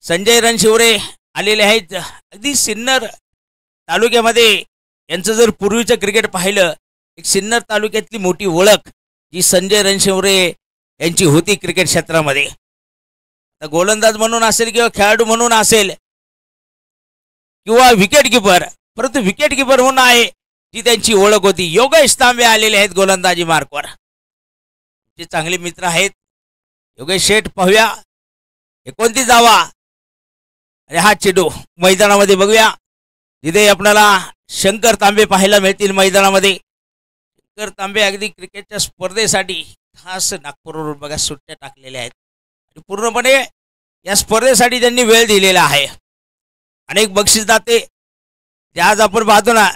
S6: संजय रणशिवरे आलेले आहेत. अगदी सिन्नर तालुक्यामध्ये यांचं जर पूर्वीचं क्रिकेट पाहिलं, एक सिन्नर तालुक्यातली मोठी ओळख जी संजय रणशिवरे यांची होती क्रिकेट क्षेत्रामध्ये. तर गोलंदाज म्हणून असेल किंवा खेळाडू म्हणून असेल किंवा विकेट किपर, परंतु विकेट किपर म्हणून आहे जी त्यांची ओळख होती. योगेश तांबे आलेले आहेत गोलंदाजी मार्कवर, जे चांगले मित्र आहेत. योगेश शेठ पाहूया 29 धावा आणि हा चेंडू मैदानामध्ये बघूया. तिथे आपल्याला शंकर तांबे पाहायला मिळतील मैदानामध्ये. शंकर तांबे अगदी क्रिकेटच्या स्पर्धेसाठी खास नागपूरवरून बघा सुट्ट्या टाकलेल्या आहेत आणि पूर्णपणे या स्पर्धेसाठी त्यांनी वेळ दिलेला आहे. अनेक बक्षीसदाते ते आज आपण पाहतो ना,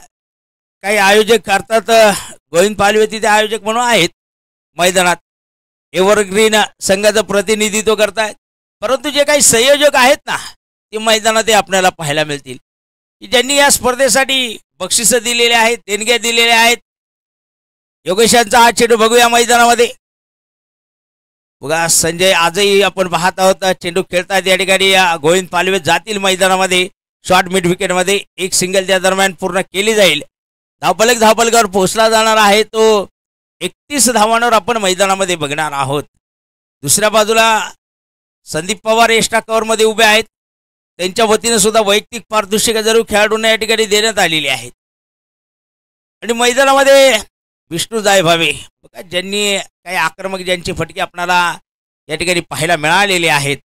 S6: काही आयोजक करतात. गोविंद पालवे तिथे आयोजक म्हणून आहेत मैदानात, एव्हरग्रीन संघाचं प्रतिनिधित्व करतायत. परंतु जे काही संयोजक आहेत ना, ते मैदानात आपल्याला पाहायला मिळतील की ज्यांनी या स्पर्धेसाठी बक्षिसं दिलेले आहेत, देणग्या दिलेल्या आहेत. योगेशांचा हा चेंडू बघूया मैदानामध्ये. बघा संजय आजही आपण पाहत आहोत चेंडू खेळतात या ठिकाणी. गोविंद पालवे जातील मैदानामध्ये शॉर्ट मिड विकेटमध्ये. एक सिंगल त्या दरम्यान पूर्ण केली जाईल. धावफलकावर पोहोचला जाणार आहे तो 31 धावांवर आपण मैदानामध्ये बघणार आहोत. दुसऱ्या बाजूला संदीप पवार एक्स्ट्रा कव्हरमध्ये उभे आहेत. त्यांच्या वतीने सुद्धा वैयक्तिक पारितोषिक जरूर खेळाडूंना या ठिकाणी देण्यात आलेली आहेत. आणि मैदानामध्ये विष्णू जायभावे बघा, ज्यांनी काही आक्रमक ज्यांचे फटके आपल्याला या ठिकाणी पाहायला मिळालेले आहेत.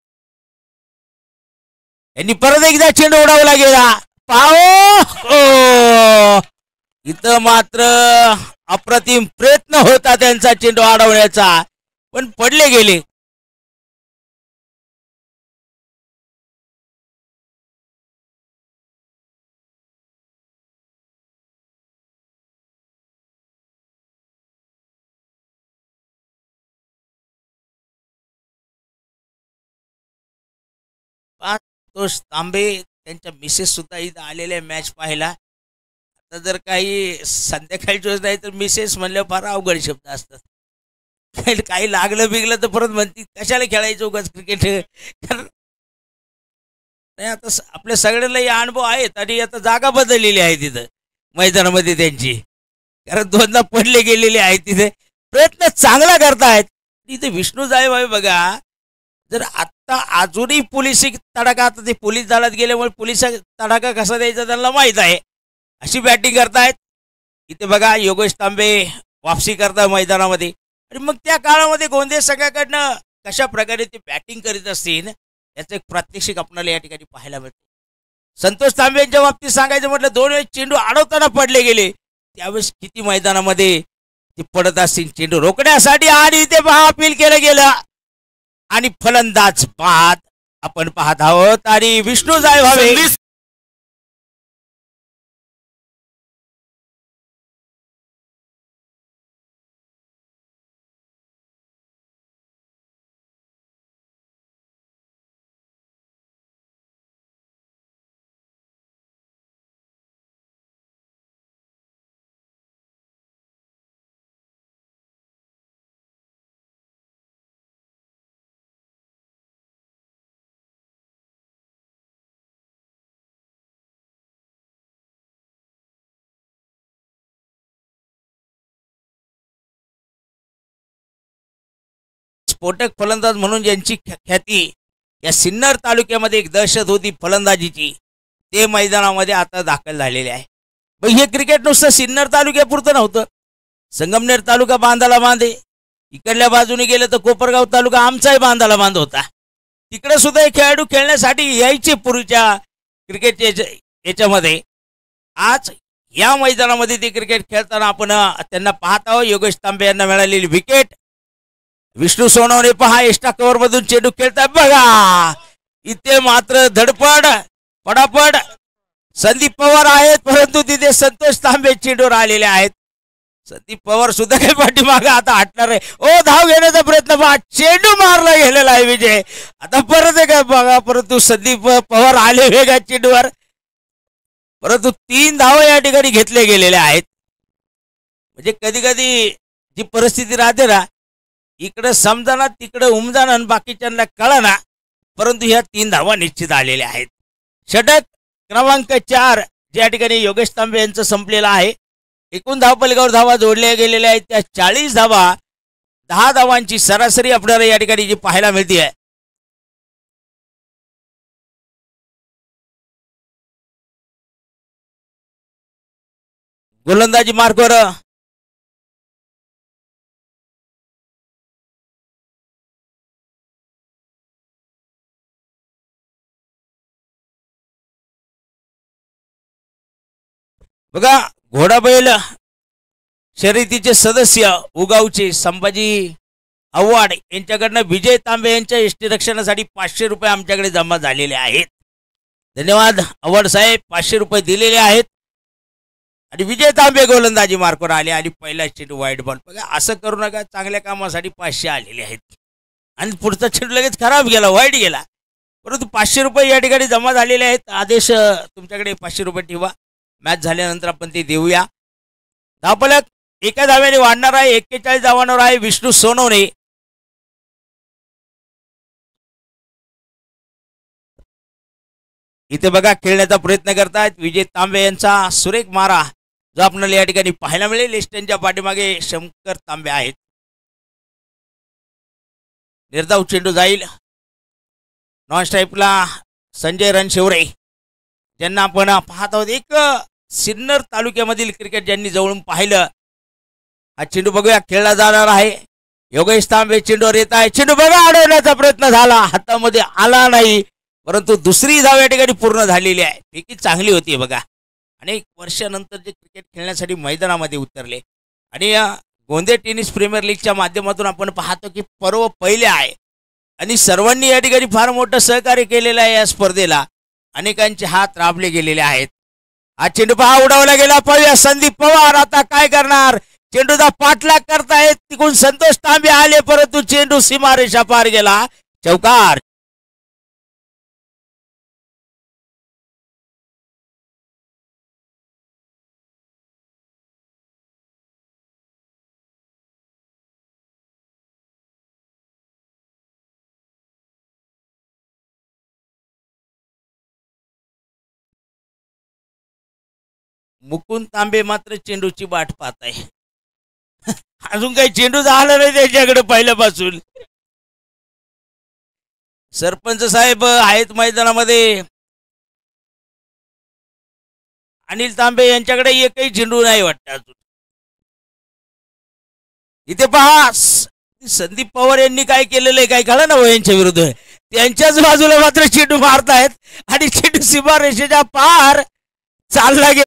S6: यांनी परत एकदा चेंडू उडवला गेला. पाहो इथं मात्र अप्रतिम प्रयत्न होता त्यांचा चेंडू अडवण्याचा, पण पडले गेले. संतोष तांबे त्यांच्या मिसेस सुद्धा इथं आलेल्या मॅच पाहायला. आता जर काही संध्याकाळची वेळ नाही तर मिसेस म्हणलं फार अवघड शब्द असतात. काही लागलं बिगलं तर परत म्हणती कशाला खेळायचं उगाच क्रिकेट. नाही आता आपल्या सगळ्यांना हे अनुभव आहेत आणि आता जागा बदललेली आहे तिथं मैदानामध्ये त्यांची, कारण दोनदा पडले गेलेले आहेत. तिथे प्रयत्न चांगला करतायत. तिथे विष्णू जायब आहे बघा. जर आत्ता अजूनही पोलीस तडाखा, आता ते पोलीस दलात गेल्यामुळे पोलीस तडाखा कसा द्यायचा त्यांना माहीत आहे, अशी बॅटिंग करतायत. इथे बघा योगेश तांबे वापसी करतात मैदानामध्ये. आणि मग त्या काळामध्ये गोंदे संघाकडनं कशा प्रकारे ते बॅटिंग करीत असतील याचं एक प्रात्यक्षिक आपल्याला या ठिकाणी पाहायला मिळते. संतोष तांबे यांच्या बाबतीत सांगायचं म्हटलं, 2 वेळेस चेंडू अडवताना पडले गेले, त्यावेळेस किती मैदानामध्ये ते पडत असतील चेंडू रोखण्यासाठी. आणि इथे पहा अपील केलं गेलं आणि फलंदाज बाद आपण पाहत आहोत. आणि विष्णू जायब हवे स्फोटक फलंदाज म्हणून ज्यांची ख्याती या सिन्नर तालुक्यामध्ये एक दहशत होती फलंदाजीची, ते मैदानामध्ये आता दाखल झालेले आहे. मग हे क्रिकेट नुसतं सिन्नर तालुक्यापुरतं नव्हतं. संगमनेर तालुका बांधाला बांधे, इकडल्या बाजूने गेलं तर कोपरगाव तालुका आमचाही बांधाला बांध होता. तिकडे सुद्धा हे खेळाडू खेळण्यासाठी यायचे पूर्वीच्या क्रिकेट याच्यामध्ये. आज या मैदानामध्ये ते क्रिकेट खेळताना आपण त्यांना पाहत आहोत. योगेश तांबे यांना मिळालेली विकेट. विष्णू सोनवणे पहा एक्स्ट्रा कव्हर मधून चेंडू खेळतात बघा. इथे मात्र धडपड पडापड संदीप पवार आहेत, परंतु तिथे संतोष तांबे चेंडूवर आलेले आहेत. संदीप पवार सुद्धा काही पाठीमागे आता हटणार आहे. ओ धाव घेण्याचा प्रयत्न पहा, चेंडू मारला गेलेला आहे विजय. आता परत काय बघा, परंतु संदीप पवार आले वेगा चेंडूवर, परंतु 3 धावा या ठिकाणी घेतले गेलेले आहेत. म्हणजे कधी कधी जी परिस्थिती राहते ना, इकडे समजाना तिकडे उमजाना आणि बाकीच्यांना कळना, परंतु ह्या 3 धावा निश्चित आलेल्या आहेत. षटक क्रमांक 4 ज्या ठिकाणी योगेश तांबे यांचं संपलेलं आहे. एकूण धावपलकावर धावा जोडल्या गेलेल्या आहेत त्या 40 धावा. 10 धावांची सरासरी आपल्याला या ठिकाणी जी पाहायला मिळते आहे. गोलंदाजी मार्कवर बघा, घोडाबैल शर्यतीचे सदस्य उगावचे संभाजी आव्हाड यांच्याकडनं विजय तांबे यांच्या यष्टीरक्षणासाठी 500 रुपये आमच्याकडे जमा झालेले आहेत. धन्यवाद आव्हाड साहेब, 500 रुपये दिलेले आहेत. आणि विजय तांबे गोलंदाजी मार्कवर आले आणि पहिला चेंडू वाईट बॉल. बघा, असं करू नका, चांगल्या कामासाठी 500 आलेले आहेत. आणि पुढचा चेंडू लगेच खराब गेला, वाईट गेला, परंतु 500 रुपये या ठिकाणी जमा झालेले आहेत. आदेश तुमच्याकडे 500 रुपये ठेवा, मॅच झाल्यानंतर आपण ते देऊया. धावफलक एका धाव्याने वाढणार आहे. 41 धावांवर आहे विष्णू सोनवणे. इथे बघा खेळण्याचा प्रयत्न करतायत विजय तांबे यांचा सुरेख मारा जो आपल्याला या ठिकाणी पाहायला मिळेल. लेस्टनच्या पाठीमागे शंकर तांबे आहेत. निर्धाव चेंडू जाईल. नॉन स्ट्राईकला संजय रणशिवरे ज्यांना आपण पाहत आहोत. एक सिन्नर तालुक्यामधील क्रिकेट ज्यांनी जवळून पाहिलं. हा चेंडू बघूया खेळला जाणार आहे. योगेश तांबे चेंडूवर येत आहे. चेंडू बघा अडवण्याचा प्रयत्न झाला, हातामध्ये आला नाही, परंतु दुसरी धाव या ठिकाणी पूर्ण झालेली आहे. पैकी चांगली होती बघा. अनेक वर्षानंतर जे क्रिकेट खेळण्यासाठी मैदानामध्ये उतरले आणि या गोंदे टेनिस प्रीमियर लीगच्या माध्यमातून आपण पाहतो की पर्व पहिले आहे आणि सर्वांनी या ठिकाणी फार मोठं सहकार्य केलेलं आहे या स्पर्धेला. अनेकांचे हात राबले गेलेले आहेत. हा चेंडू पहा उडवला गेला. पाहूया संदीप पवार आता काय करणार. चेंडूचा पाठलाग करतायत तिकडून संतोष तांबे आले परंतु चेंडू सीमारेषा पार गेला. चौकार. मुकुंद तांबे मात्र चेंडूची वाट पाहत आहे. अजून काही चेंडू झाला नाही त्याच्याकडे पहिल्यापासून. सरपंच साहेब आहेत मैदानामध्ये. अनिल तांबे यांच्याकडे एकही चेंडू नाही वाटतं अजून. इथे पहा संदीप पवार यांनी काय केलेलं आहे काय कळलं ना यांच्या विरुद्ध. त्यांच्याच बाजूला मात्र चेंडू मारतायत आणि चेंडू सीमारेषेच्या पार चालला गेला.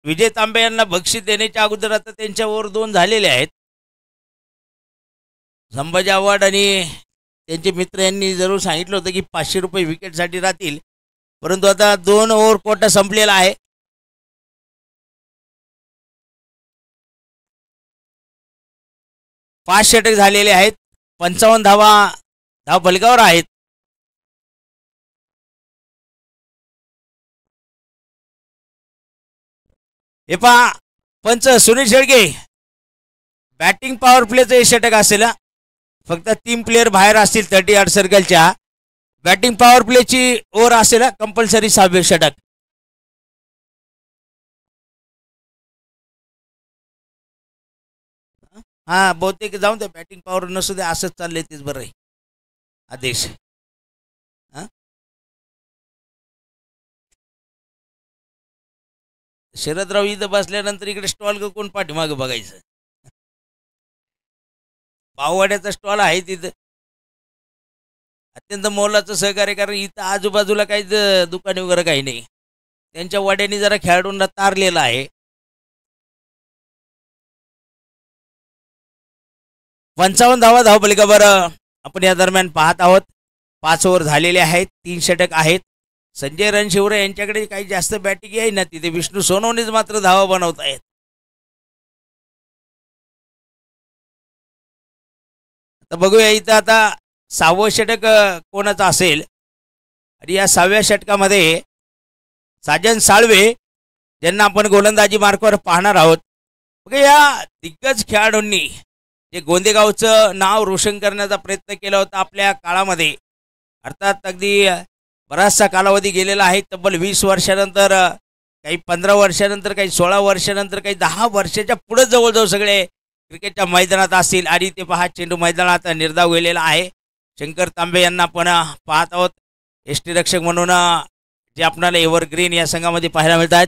S6: विजय तांबे यांना बक्षीस देण्याच्या अगोदर आता त्यांच्यावर 2 झालेले आहेत. संभाजी आव्हाड आणि त्यांचे मित्र यांनी जरूर सांगितलं होतं की 500 रुपये विकेटसाठी राहतील परंतु आता 2 ओव्हर कोटा संपलेला आहे. पाच षटक झालेले आहेत. 55 धाव फलकावर आहेत. हे पहा पंच सुनील शेळके बॅटिंग पॉवर प्लेचं हे षटक असेल. फक्त 3 प्लेयर बाहेर असतील 38 सर्कलच्या. बॅटिंग पॉवर प्लेची ओव्हर असेल कंपल्सरी 6वे षटक. हा बहुतेक जाऊन द्या बॅटिंग पॉवर नसू द्या असंच चाललंय तेच बरं आहे आदेश. शरदराव इथं बसल्यानंतर इकडे स्टॉल कोण पाठीमागं बघायचं. पाववाड्याचा स्टॉल आहे तिथं. अत्यंत मोलाचं सहकार्य कारण इथं आजूबाजूला काही दुकाने वगैरे काही नाही. त्यांच्या वाड्याने जरा खेळाडूंना तारलेला आहे. 55 धाव फलकावर आपण या दरम्यान पाहत आहोत. 5 ओव्हर झालेले आहेत. 3 षटक आहेत. संजय रणशिवरे यांच्याकडे काही जास्त बॅटिंग आहे ना तिथे विष्णू सोनवणेच मात्र धावा बनवत आहेत. आता बघूया इथं आता 6वं षटक कोणाचं असेल आणि या 6व्या षटकामध्ये साजन साळवे ज्यांना आपण गोलंदाजी मार्कवर पाहणार आहोत. बघा या दिग्गज खेळाडूंनी जे गोंदेगावचं नाव रोशन करण्याचा प्रयत्न केला होता आपल्या काळामध्ये. अर्थात अगदी बराचसा कालावधी गेलेला आहे. तब्बल 20 वर्षानंतर काही 15 वर्षानंतर काही 16 वर्षानंतर काही 10 वर्षाच्या पुढे जवळजवळ सगळे क्रिकेटच्या मैदानात असतील. आणि ते पहा चेंडू मैदानात निर्धाव गेलेला आहे. शंकर तांबे यांना आपण पाहत आहोत. यष्टीरक्षक म्हणून जे आपल्याला एव्हरग्रीन या संघामध्ये पाहायला मिळतात.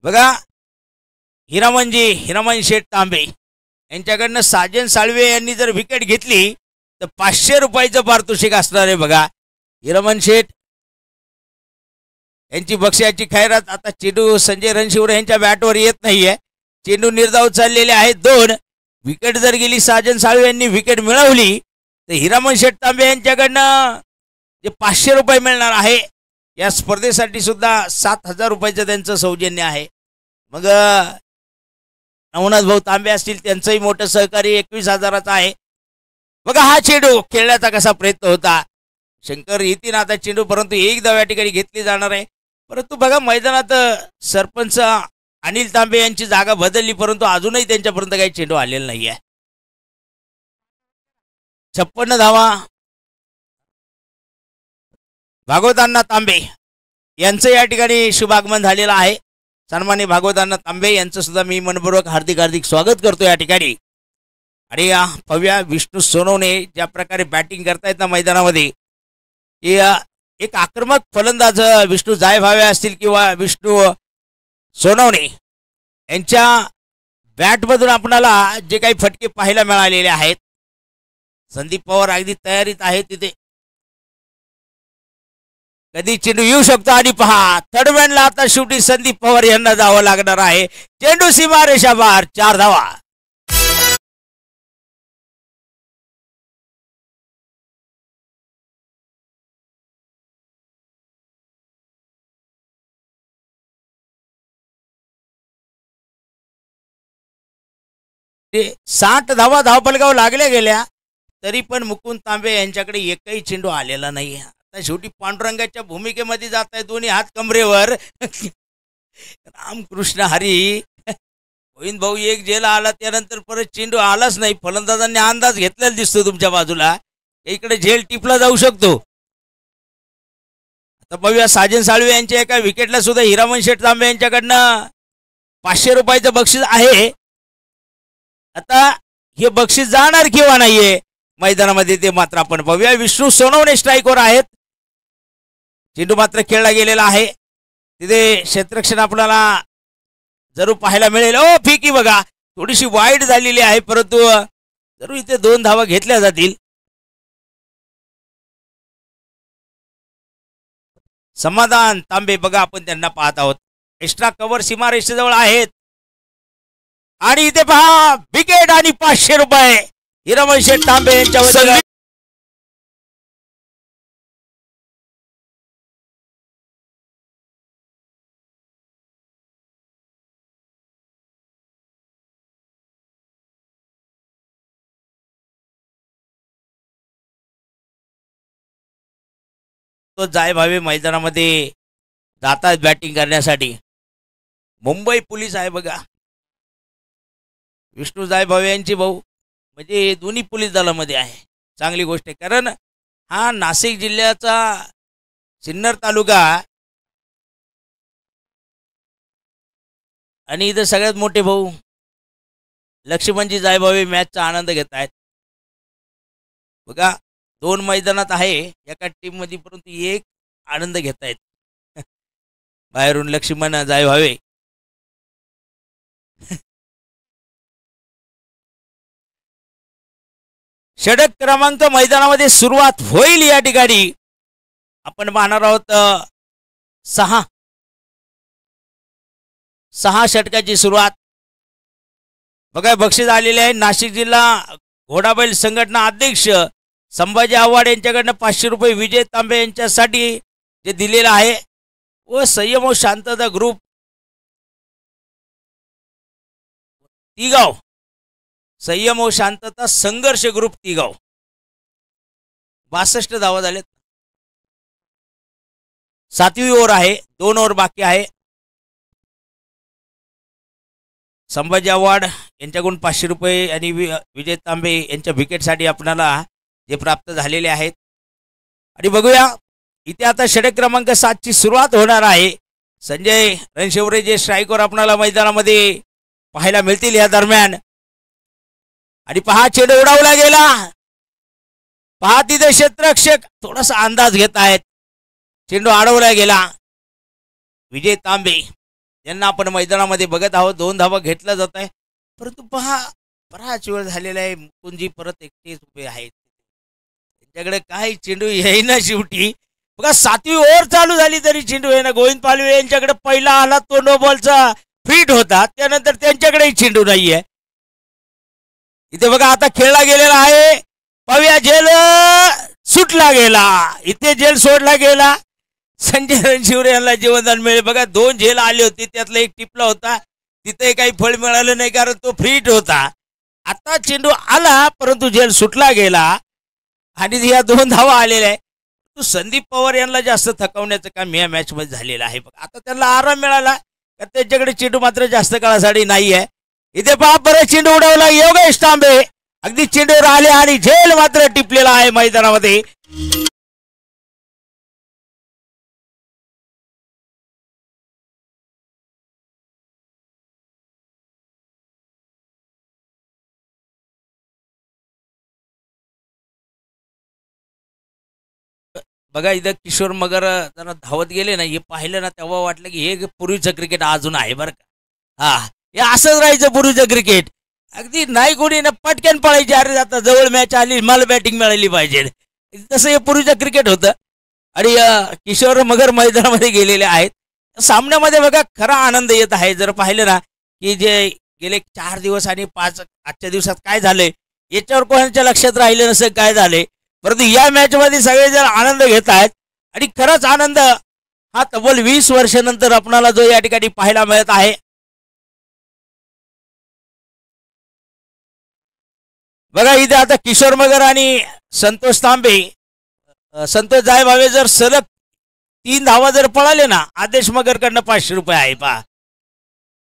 S6: बघा हिरामन शेठ तांबे यांच्याकडनं साजन साळवे यांनी जर विकेट घेतली तर 500 रुपयाचं पारितोषिक असणार आहे. बघा हिरामन शेठ यांची बक्षिसाची खैरात. आता चेंडू संजय रणशिवरे यांच्या बॅटवर येत नाहीये. चेंडू निर्धाव चाललेले आहेत 2. विकेट जर गेली साजन साळवे यांनी विकेट मिळवली तर हिरामन शेठ तांबे यांच्याकडनं जे 500 रुपये मिळणार आहे. या स्पर्धेसाठी सुद्धा 7,000 रुपयाचं त्यांचं सौजन्य आहे. मग नवनाथ भाऊ तांबे असतील त्यांचंही मोठं सहकार्य 21,000चं आहे. बघा हा चेंडू खेळण्याचा कसा प्रयत्न होता. शंकर येतील आता चेंडू, परंतु एक धाव या ठिकाणी घेतली जाणार आहे. परंतु बघा मैदानात सरपंच अनिल तांबे यांची जागा बदलली, परंतु अजूनही त्यांच्यापर्यंत काही चेंडू आलेला नाही आहे. 56 धावा भागवतांना तांबे यांचं या ठिकाणी शुभागमन झालेलं आहे. सन्माननीय भागवतांना तांबे यांचं सुद्धा मी मनपूर्वक हार्दिक स्वागत करतो या ठिकाणी. आणि या भव्या विष्णू सोनवणे ज्या प्रकारे बॅटिंग करतायत ना मैदानामध्ये, एक आक्रमक फलंदाज विष्णू जायभावे असतील किंवा विष्णू सोनवणे यांच्या बॅटमधून आपल्याला जे काही फटके पाहायला मिळालेले आहेत. संदीप पवार अगदी तयारीत आहे तिथे. कधी चेंडू येऊ शकतो आणि पहा थर्डमॅनला आता शेवटी संदीप पवार यांना जावं लागणार आहे. चेंडू सीमारेषा बाहेर. 4 धावा. ते 60 धावा धावफलकावर लागल्या गेल्या तरी पण मुकुंद तांबे यांच्याकडे एकही चेंडू आलेला नाही. आता शेवटी पांडुरंगाच्या भूमिकेमध्ये जात आहे, दोन्ही हात कमरेवर. रामकृष्ण हरी. गोविंद भाऊ एक जेल आला त्यानंतर परत चेंडू आलाच नाही. फलंदाजांनी अंदाज घेतलेला दिसतो तुमच्या बाजूला, इकडे झेल टिपला जाऊ शकतो. आता बघूया साजन साळवे यांच्या एका विकेटला सुद्धा हिरामन शेठ तांबे यांच्याकडनं 500 रुपयाचं बक्षीस आहे. आता हे बक्षीस जाणार किंवा नाहीये मैदानामध्ये ते मात्र आपण बघूया. विष्णू सोनवणे स्ट्राईकवर आहेत. चेंडू मात्र खेळला गेलेला आहे. तिथे क्षेत्ररक्षण आपल्याला जरूर पाहायला मिळेल. ओ फिकी बघा थोडीशी वाईड झालेली आहे, परंतु जरूर इथे 2 धावा घेतल्या जातील. समाधान तांबे बघा आपण त्यांना पाहत आहोत. एक्स्ट्रा कव्हर सीमारेषेजवळ आहेत आणि इथे पहा विकेट आणि 500 रुपये हिरामन शेठ तांबे यांच्या वतीने. तो जायभावे मैदानामध्ये जातात बॅटिंग करण्यासाठी. मुंबई पोलीस आहे बघा. विष्णू जायभावे यांची भाऊ म्हणजे दोन्ही पोलीस दलामध्ये आहे. चांगली गोष्ट आहे, कारण हा नाशिक जिल्ह्याचा सिन्नर तालुका आणि इथं सगळ्यात मोठे भाऊ लक्ष्मणजी जायभावे मॅचचा आनंद घेत आहेत. बघा 2 मैदानात आहे एका टीम मध्ये, परंतु एक आनंद घेत आहेत. बाहेरून लक्ष्मण जायभावे. षटक क्रमांक मैदानामध्ये सुरुवात होईल. या ठिकाणी आपण पाहणार आहोत 6 षटकाची सुरुवात. बघा बक्षीस आलेले आहे. नाशिक जिल्हा घोडाबैल संघटना अध्यक्ष संभाजी आव्हाड यांच्याकडनं 500 रुपये विजय तांबे यांच्यासाठी जे दिलेलं आहे. व संयम व शांतता ग्रुप तिगाव, संयम व शांतता संघर्ष ग्रुप तिगाव. 62 धावा झालेत. 7वी ओव्हर आहे. 2 ओव्हर बाकी आहे. संभाजी आव्हाड यांच्याकडून 500 रुपये आणि विजय तांबे यांच्या विकेटसाठी आपल्याला जे प्राप्त झालेले आहेत. आणि बघूया इथे आता षटक क्रमांक 7 ची सुरुवात होणार आहे. संजय रणशिवरे जे स्ट्राईकवर आपल्याला मैदानामध्ये पाहायला मिळतील या दरम्यान. आणि पहा चेंडू उडवला गेला. पहा तिथे क्षेत्ररक्षक थोडासा अंदाज घेत आहेत. चेंडू अडवला गेला. विजय तांबे यांना आपण मैदानामध्ये बघत आहोत. 2 धावा घेतल्या जात आहे. परंतु पहा बराच वेळ झालेला आहे. मुकुंदजी परत एकटेच उभे आहेत. त्यांच्याकडे काही चेंडू येईना. शेवटी बघा 7वी ओव्हर चालू झाली तरी चेंडू येईना. गोविंद पालवे यांच्याकडे पहिला आला तो नो बॉलचा फिट होता. त्यानंतर त्यांच्याकडेही चेंडू नाहीये. इथे बघा आता खेळला गेलेला आहे. पाहूया झेल सुटला गेला. इथे झेल सोडला गेला. संजय रणशिवरे यांना जीवनदान मिळेल. बघा 2 झेल आले होते. त्यातला एक टिपला होता. तिथे काही फळ मिळालं नाही कारण तो फिट होता. आता चेंडू आला परंतु झेल सुटला गेला आणि या 2 धावा आलेल्या आहे. तो संदीप पवार यांना जास्त थकवण्याचं काम या मॅच मध्ये झालेलं आहे. बघा आता त्यांना आराम मिळाला तर त्यांच्याकडे चेंडू मात्र जास्त काळासाठी नाही आहे. इथे पहा बरं चेंडू उडवला योगेश तांबे. अगदी चेंडूवर आले आणि झेल मात्र टिपलेला आहे मैदानामध्ये. बघा इथं किशोर मगर जरा धावत गेले ना. हे पाहिलं ना तेव्हा वाटलं की हे पूर्वीचं क्रिकेट अजून आहे बरं का. हा हे असंच राहायचं पूर्वीचं क्रिकेट. अगदी नाही कोणी ना पटकन पळायची. अरे आता जवळ मॅच आली मला बॅटिंग मिळाली पाहिजे. तसं हे पूर्वीचं क्रिकेट होतं. आणि किशोर मगर मैदानामध्ये गेलेले आहेत. सामन्यामध्ये बघा खरा आनंद येत आहे. जर पाहिलं ना की जे गेले 4 दिवस आणि 5 आजच्या दिवसात काय झालंय याच्यावर कोणाच्या लक्षात राहिलं नसेल काय झाले. परंतु या मॅच मध्ये सगळे जण आनंद घेत आहेत आणि खरंच आनंद हा तब्बल 20 वर्षानंतर आपणाला जो या ठिकाणी पाहायला मिळत आहे. बघा इथे आता किशोर मगर आणि संतोष तांबे संतोष जायभावे जर सलग 3 धावा जर पळाले ना आदेश मगरकडनं 500 रुपये आहे. पहा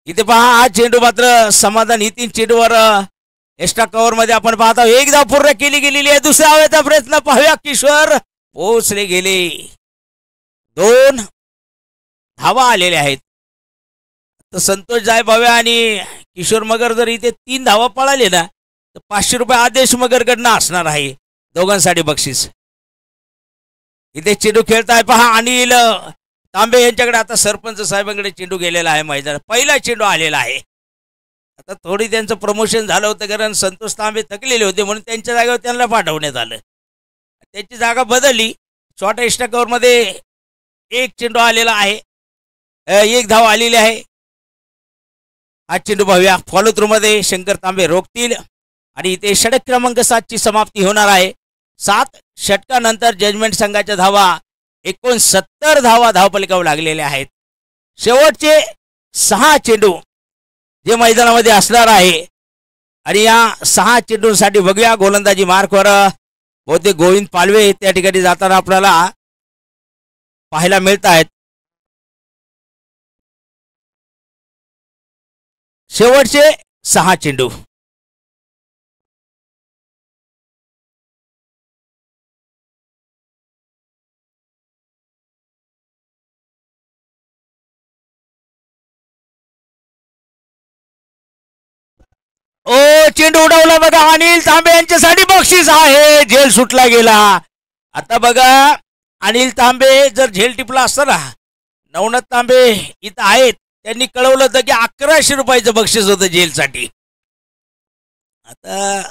S6: इथे पहा हा चेंडू मात्र समाधान ही 3 चेंडूवर एक्स्ट्रा कव्हर मध्ये आपण पाहतो. 1 धाव पूर्ण केली गेलेली आहे. दुसऱ्या धावेचा प्रयत्न पाहूया. किशोर पोहोचले गेले. 2 धावा आलेल्या आहेत. तर संतोष जायभावे आणि किशोर मगर जर इथे 3 धावा पळाले ना तर 500 रुपये आदेश मगरकडनं असणार आहे दोघांसाठी बक्षीस. इथे चेंडू खेळताय पहा अनिल तांबे यांच्याकडे. आता सरपंच साहेबांकडे चेंडू गेलेला आहे मैदानात. पहिला चेंडू आलेला आहे. आता थोडी त्यांचं प्रमोशन झालं होतं कारण संतोष तांबे थकलेले होते म्हणून त्यांच्या जागेवर त्यांना पाठवण्यात आलं. त्यांची जागा बदलली. शॉर्ट एक्स्ट्रा कव्हर मध्ये 1 चेंडू आलेला आहे. 1 धाव आलेली आहे. हा चेंडू पाहूया. फॉलो थ्रू मध्ये शंकर तांबे रोखतील आणि इथे षटक क्रमांक 7 ची समाप्ती होणार आहे. 7 षटकानंतर जजमेंट संघाच्या धावा 69 धावा धावपलिकावर लागलेल्या आहेत. शेवटचे 6 चेंडू जे मैदानामध्ये असणार आहे आणि या 6 चेंडूंसाठी बघूया गोलंदाजी मार्कवर बहुतेक गोविंद पालवे त्या ठिकाणी जाताना आपल्याला पाहायला मिळत आहेत. शेवटचे 6 चेंडू. ओ चेंडू उडवला बघा. अनिल तांबे यांच्यासाठी बक्षीस आहे. झेल सुटला गेला. आता बघा अनिल तांबे जर झेल टिपला असता ना नवनाथ तांबे इथं आहेत त्यांनी कळवलं होतं की 1100 रुपयाचं बक्षीस होतं झेलसाठी. आता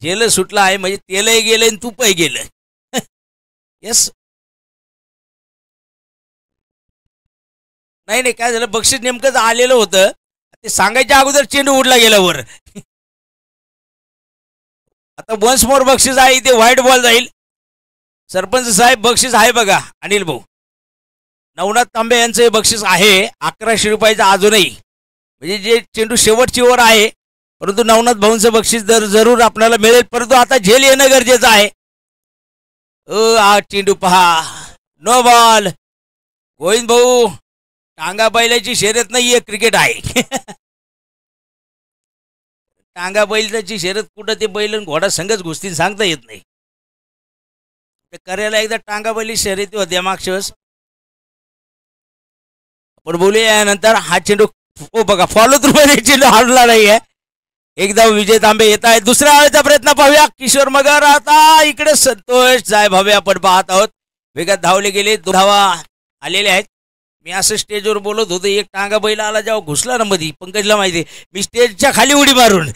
S6: झेल सुटला आहे म्हणजे तेलही गेलं आणि तूपही गेलं. येस नाही काय झालं बक्षीस नेमकंच आलेलं होतं. ते सांगायच्या अगोदर चेंडू उडला गेला वर. आता वन्स मोर बक्षीस आहे. इथे व्हाईट बॉल जाईल. सरपंच साहेब बक्षीस आहे बघा. अनिल भाऊ नवनाथ तांबे यांचं हे बक्षीस आहे 1100 रुपयाचं अजूनही म्हणजे जे चेंडू शेवटची ओव्हर आहे. परंतु नवनाथ भाऊंचं बक्षीस जरूर आपल्याला मिळेल. परंतु आता झेल येणं गरजेचं आहे. हा चेंडू पहा नो बॉल. गोविंद भाऊ टांगा बैलाची शर्यत नाहीये क्रिकेट आहे. टांगा बैलाची शर्यत कुठं ते बैल घोडा संघच घुसतील सांगता येत नाही. करायला एकदा टांगा बैली शर्यती होत्या मागच्या वेळेस. आपण बोलूया यानंतर. हा चेंडू बघा फॉलो थ्रू मध्ये चेंडू हरला नाहीये. एकदा विजय तांबे येत आहेत. दुसऱ्या वेळेचा प्रयत्न पाहूया. किशोर मगर आता इकडे संतोष जायभावे आपण पाहत आहोत. वेगात धावले गेले. धावा आलेले आहेत. मी असं स्टेजवर बोलत होतो, एक टांगा बैल आला जेव्हा घुसला ना मध्ये, पंकजला माहिती मी स्टेजच्या खाली उडी मारून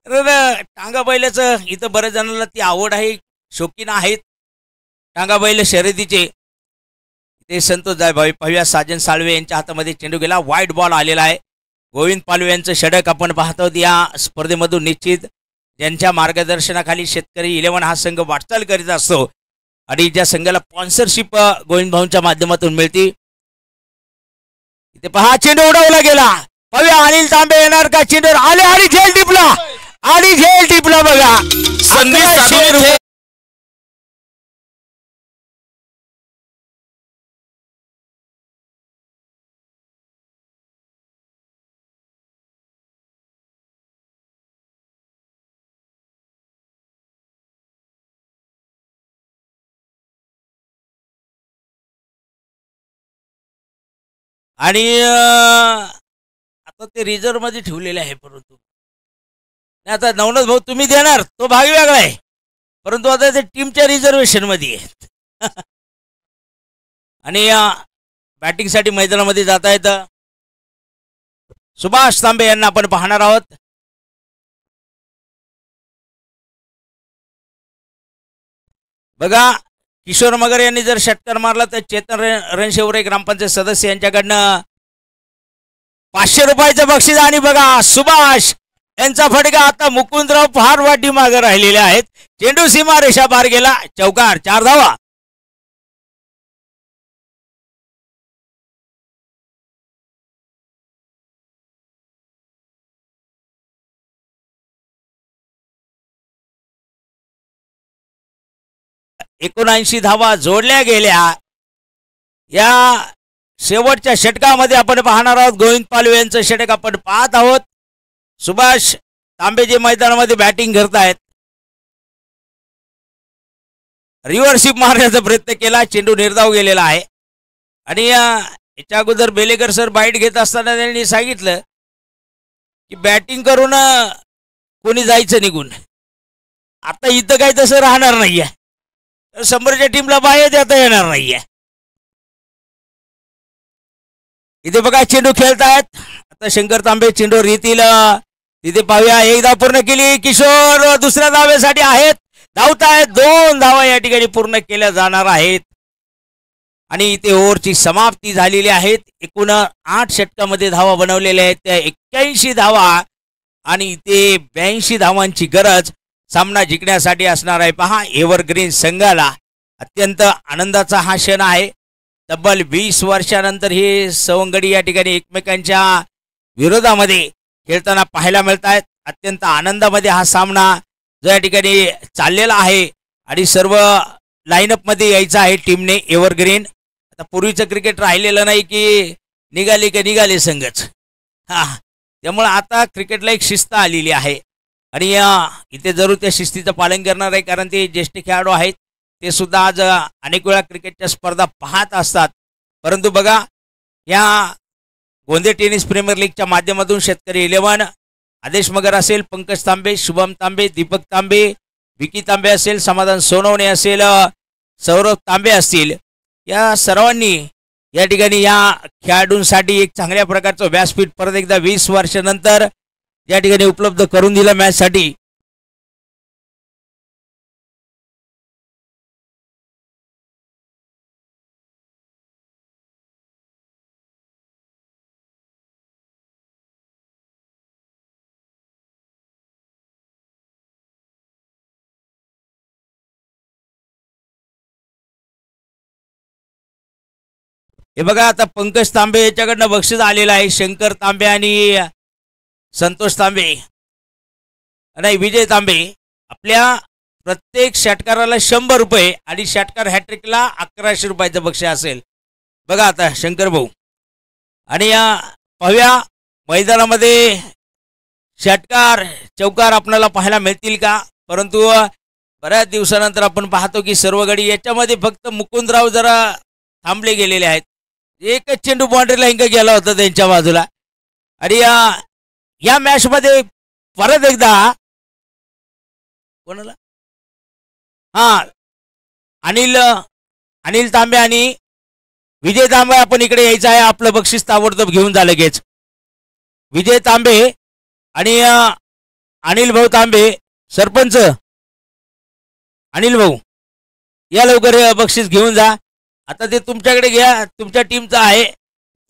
S6: टांगा बैलाचं इथं बऱ्याच जणांना ती आवड आहे, शौकीन आहेत टांगा बैल शर्यतीचे. ते संतोष जायभावे पाहूया. साजन साळवे यांच्या हातामध्ये चेंडू गेला. वाईट बॉल आलेला आहे. गोविंद पालवे यांचं षटक आपण पाहतो. या स्पर्धेमधून निश्चित ज्यांच्या मार्गदर्शनाखाली शेतकरी 11 हा संघ वाटचाल करीत असतो आणि ज्या संघाला स्पॉन्सरशिप गोविंद भाऊंच्या माध्यमातून मिळते. इथे पहा चेंडू उडवला गेला. पाहूया अनिल तांबे येणार का? चेंडू आले आणि झेल टिपला आणि झेल टिपला बघा. संधी आणि आता ते रिझर्व मध्ये ठेवलेले आहे. परंतु आता नवनाथ भाऊ तुम्ही देणार तो भाग वेगळा आहे, परंतु आता ते टीमच्या रिझर्वेशन मध्ये आहेत. आणि बॅटिंगसाठी मैदानामध्ये जात आहेत सुभाष तांबे यांना आपण पाहणार आहोत. बघा किशोर मगर यांनी जर षटकार मारला तर चेतन रणशेवरे ग्रामपंचायत सदस्य यांच्याकडनं 500 रुपयाचं बक्षीस. आणि बघा सुभाष यांचा फटका. आता मुकुंदराव फार वाटी मागे राहिलेले आहेत. चेंडू सीमा रेषा पार गेला. चौकार. 4 धावा. एकोणऐंशी धावा जोडल्या गेल्या. या शेवटच्या षटकामध्ये आपण पाहणार आहोत. गोविंद पालवे यांचं षटक आपण पाहत आहोत. सुभाष तांबे जे मैदानामध्ये बॅटिंग करतायत. रिव्हर्सिप मारण्याचा प्रयत्न केला. चेंडू निर्धाव गेलेला आहे. आणि याच्या अगोदर बेलेकर सर बाईट घेत असताना त्यांनी सांगितलं की बॅटिंग करून कोणी जायचं निघून. आता इथं काही तसं राहणार नाहीये. 100च्या टीमला बाहेर देता येणार नाहीये. इथे बघा चेंडू खेळतायत. आता शंकर तांबे चेंडूवर येतील. तिथे पाहूया. एक धाव पूर्ण केली. किशोर दुसऱ्या धावेसाठी आहेत. धावत आहेत. 2 धावा या ठिकाणी पूर्ण केल्या जाणार आहेत. आणि इथे ओव्हरची समाप्ती झालेली आहेत. एकूण 8 षटकामध्ये धावा बनवलेल्या आहेत. त्या 81 धावा आणि इथे 82 धावांची गरज सामना जिंकण्यासाठी असणार आहे. पहा एव्हरग्रीन संघाला अत्यंत आनंदाचा हा क्षण आहे. तब्बल 20 वर्षानंतर हे सवंगडी या ठिकाणी एकमेकांच्या विरोधामध्ये खेळताना पाहायला मिळत आहेत. अत्यंत आनंदामध्ये हा सामना जो या ठिकाणी चाललेला आहे. आणि सर्व लाईनअपमध्ये यायचं आहे टीमने एव्हरग्रीन. आता पूर्वीचं क्रिकेट राहिलेलं नाही की निघाले की निघाले संघच. त्यामुळे आता क्रिकेटला एक शिस्त आलेली आहे. आणि इथे जरूर त्या शिस्तीचं पालन करणार आहे, कारण ते ज्येष्ठ खेळाडू आहेत. ते सुद्धा आज अनेक वेळा क्रिकेटच्या स्पर्धा पाहत असतात. परंतु बघा या गोंदे टेनिस प्रीमियर लीगच्या माध्यमातून शेतकरी 11 आदेश मगर असेल, पंकज तांबे, शुभम तांबे, दीपक तांबे, विकी तांबे असेल, समाधान सोनवणे असेल, सौरभ तांबे असतील, या सर्वांनी या ठिकाणी या खेळाडूंसाठी एक चांगल्या प्रकारचं व्यासपीठ परत एकदा 20 वर्षानंतर या ठिकाणी उपलब्ध करून दिलं मॅचसाठी. हे बघा आता पंकज तांबे याच्याकडनं बक्षीस आलेलं आहे. शंकर तांबे आणि संतोष तांबे नाही विजय तांबे आपल्या प्रत्येक षटकाराला 100 रुपये आणि षटकार हॅट्रिकला 1100 रुपयाचं बक्षीस असेल. बघा आता शंकर भाऊ. आणि या पाहूया मैदानामध्ये षटकार चौकार आपल्याला पाहायला मिळतील का. परंतु बऱ्याच दिवसानंतर आपण पाहतो की सर्व गडी याच्यामध्ये फक्त मुकुंदराव जरा थांबले गेलेले आहेत. एकच चेंडू बाउंड्रीला हिंग गेला होता त्यांच्या बाजूला. आणि या मॅचमध्ये परत एकदा कोणाला हा अनिल अनिल तांबे आणि विजय तांबे आपण इकडे यायचं आहे. आपलं बक्षीस ताबडतोब घेऊन जा लगेच. विजय तांबे आणि अनिल भाऊ तांबे सरपंच अनिल भाऊ या लवकर बक्षीस घेऊन जा. आता ते तुमच्याकडे घ्या, तुमच्या टीमचं आहे.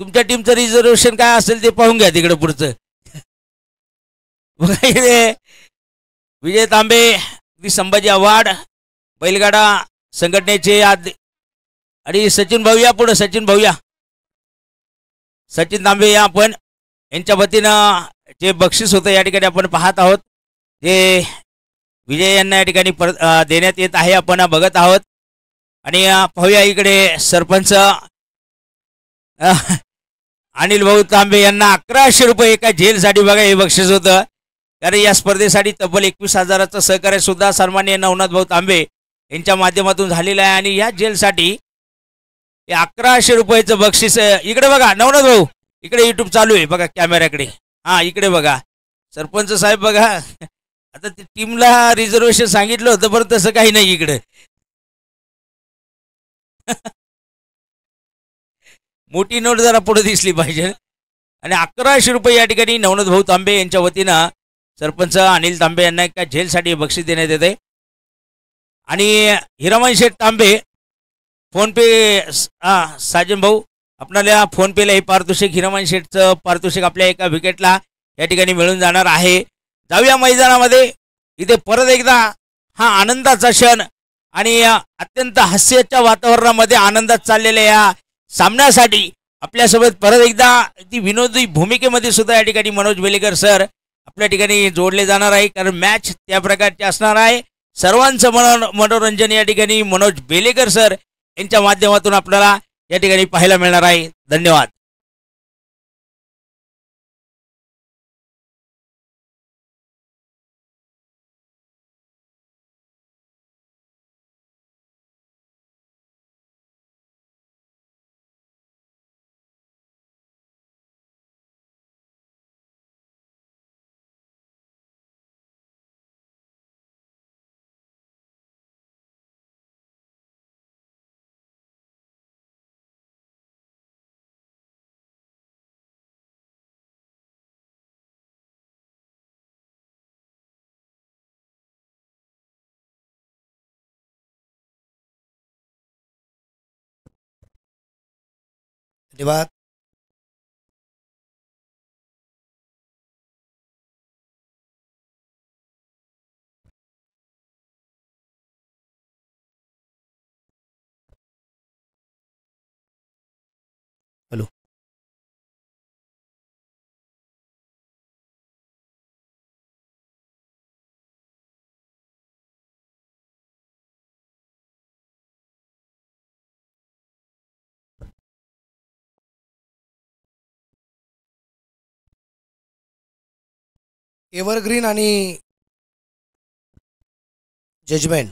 S6: तुमच्या टीमचं रिझर्वेशन काय असेल ते पाहून घ्या तिकडे पुढचं. विजय तांबे संभाजी आव्हाड बैलगाडा संघटनेचे आणि सचिन भाऊ या पुढे. सचिन भाऊ या. सचिन तांबे या आपण. यांच्या वतीनं जे बक्षीस होतं या ठिकाणी आपण पाहत आहोत. जे विजय यांना या ठिकाणी देण्यात येत आहे आपण बघत आहोत. आणि पाहूया इकडे सरपंच अनिल भाऊ तांबे यांना 1100 रुपये एका जेलसाठी बघा हे बक्षीस होतं. कारण या स्पर्धेसाठी तब्बल 21,000चं सहकार्य सुद्धा सन्माननीय नवनाथ भाऊ तांबे यांच्या माध्यमातून झालेलं आहे. आणि या जेलसाठी 1100 रुपयाचं बक्षीस. इकडे बघा नवनाथ भाऊ, इकडे युट्यूब चालू आहे बघा कॅमेऱ्याकडे. हा इकडे बघा सरपंच साहेब बघा. आता ते टीमला रिझर्वेशन सांगितलं होतं पण तसं काही नाही इकडे. मोठी नोट जरा पुढे दिसली पाहिजे. आणि 1100 रुपये या ठिकाणी नवनाथ भाऊ तांबे यांच्या वतीनं सरपंच अनिल तांबे यांना एका जेलसाठी बक्षीस देण्यात येते. आणि हिरामन शेठ तांबे फोनपे साजन भाऊ आपल्याला फोनपेला हे पारितोषिक हिरामन शेठचं पारितोषिक आपल्या एका विकेटला या ठिकाणी मिळून जाणार आहे. जाऊया मैदानामध्ये. इथे परत एकदा हा आनंदाचा क्षण आणि अत्यंत हास्याच्या वातावरणामध्ये आनंदात चाललेल्या या सामन्यासाठी आपल्यासोबत परत एकदा ती विनोदी भूमिकेमध्ये सुद्धा या ठिकाणी मनोज बेलेकर सर आपल्या ठिकाणी जोडले जाणार आहे. कारण मॅच त्या प्रकारची असणार आहे. सर्वांचं मनोरंजन या ठिकाणी मनोज बेलेकर सर यांच्या माध्यमातून आपल्याला या ठिकाणी पाहायला मिळणार आहे. धन्यवाद.
S1: धन्यवाद. हॅलो. एव्हरग्रीन आणि जजमेंट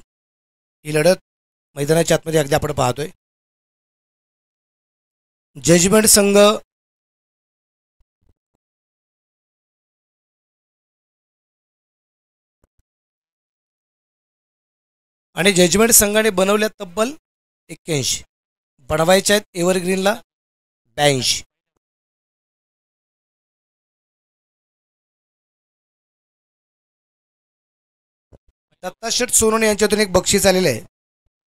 S1: ही लढत मैदानाच्या आतमध्ये अगदी आपण पाहतोय. जजमेंट संघ आणि जजमेंट संघाने बनवल्या तब्बल 81, बनवायच्या आहेत एव्हरग्रीनला 82. दत्ताशेठ सोनवणे यांच्यातून एक बक्षीस आलेलं आहे.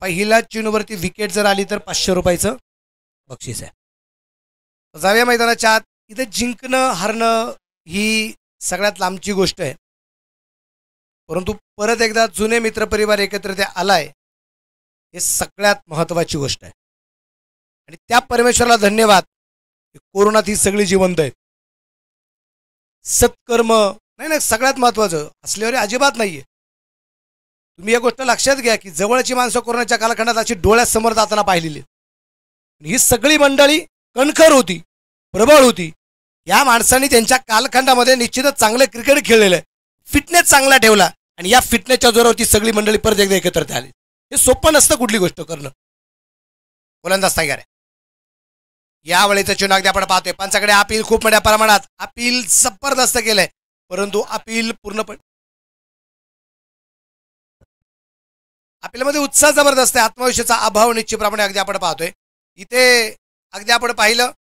S1: पहिला चेंडूवरती विकेट जर आली तर 500 रुपयाचं बक्षीस आहे. जाऊया मैदानाच्या आत. इथे जिंकणं हारणं ही सगळ्यात लांबची गोष्ट आहे, परंतु परत एकदा जुने मित्रपरिवार एकत्र ते आलाय हे सगळ्यात महत्त्वाची गोष्ट आहे. आणि त्या परमेश्वराला धन्यवाद. कोरोनात ही सगळी जिवंत आहेत. सत्कर्म नाही ना सगळ्यात महत्त्वाचं असल्यावर अजिबात नाहीये. तुम्ही या गोष्ट लक्षात घ्या की जवळची माणसं कोरोनाच्या कालखंडात अशी डोळ्यासमोर जाताना पाहिलेली. ही सगळी मंडळी कणखर होती, प्रबळ होती. या माणसांनी त्यांच्या कालखंडामध्ये निश्चितच चांगलं क्रिकेट खेळलेलं आहे, फिटनेस चांगला ठेवला आणि या फिटनेसच्या जोरावरती सगळी मंडळी परत एकदा एकत्र आली. हे सोपं नसतं कुठली गोष्ट करणं. गोलंदाज तयार आहे. या वेळेचं चेंडू अगदी आपण पाहतोय पंचाकडे अपील खूप मोठ्या प्रमाणात अपील जबरदस्त केलंय, परंतु अपील पूर्णपणे आपल्यामध्ये उत्साह जबरदस्त आहे, आत्मविश्वासाचा अभाव निश्चितप्रमाणे अगदी आपण पाहतोय इथे. अगदी आपण पाहिलं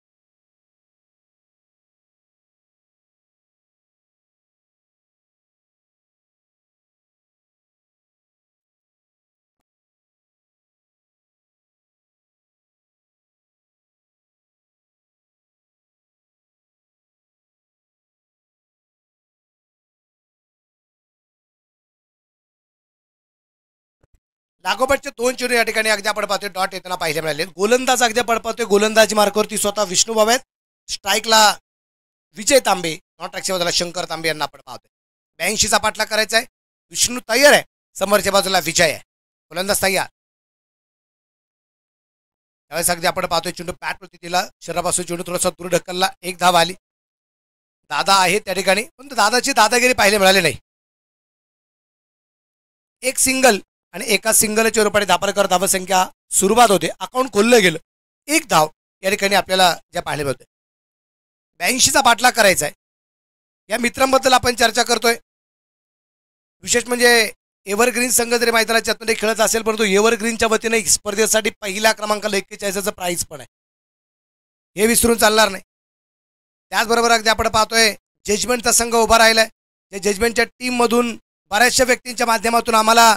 S1: लागोपाठचे 2 चेंडू या ठिकाणी अगदी आपण पाहतोय डॉट येताना पाहायला मिळाले. गोलंदाज अगदी आपण पाहतोय गोलंदाजी मार्कावरती स्वतः विष्णू बाबा आहेत. स्ट्राईकला विजय तांबे, नॉट ॲक्सेप्टेबल शंकर तांबे यांना आपण पाहतोय. 82चा पाठलाग करायचा आहे. विष्णू तयार आहे, समोरच्या बाजूला विजय आहे, गोलंदाज तयार. त्यावेळेस अगदी आपण पाहतोय चेंडू बॅटवरती दिला, शरीरापासून चेंडू थोडासा दूर ढकलला, एक धाव आली. दादा आहे त्या ठिकाणी, पण दादाची दादागिरी पाहायला मिळाली नाही. एक सिंगल आणि एका सिंगलच्या रूपाने धापरकर धावसंख्या सुरुवात होते, अकाउंट खोललं गेलं, एक धाव या ठिकाणी आपल्याला ज्या पाहायला मिळतोय. 82चा पाठलाग करायचा आहे. या मित्रांबद्दल आपण चर्चा करतोय. विशेष म्हणजे एव्हरग्रीन संघ जरी मैदानाच्या आतमध्ये खेळत असेल, परंतु एव्हरग्रीनच्या वतीने स्पर्धेसाठी पहिल्या क्रमांकाला 41चं प्राईज पण आहे, हे विसरून चालणार नाही. त्याचबरोबर अगदी आपण पाहतोय जजमेंटचा संघ उभा राहिलाय. त्या जजमेंटच्या टीममधून बऱ्याचशा व्यक्तींच्या माध्यमातून आम्हाला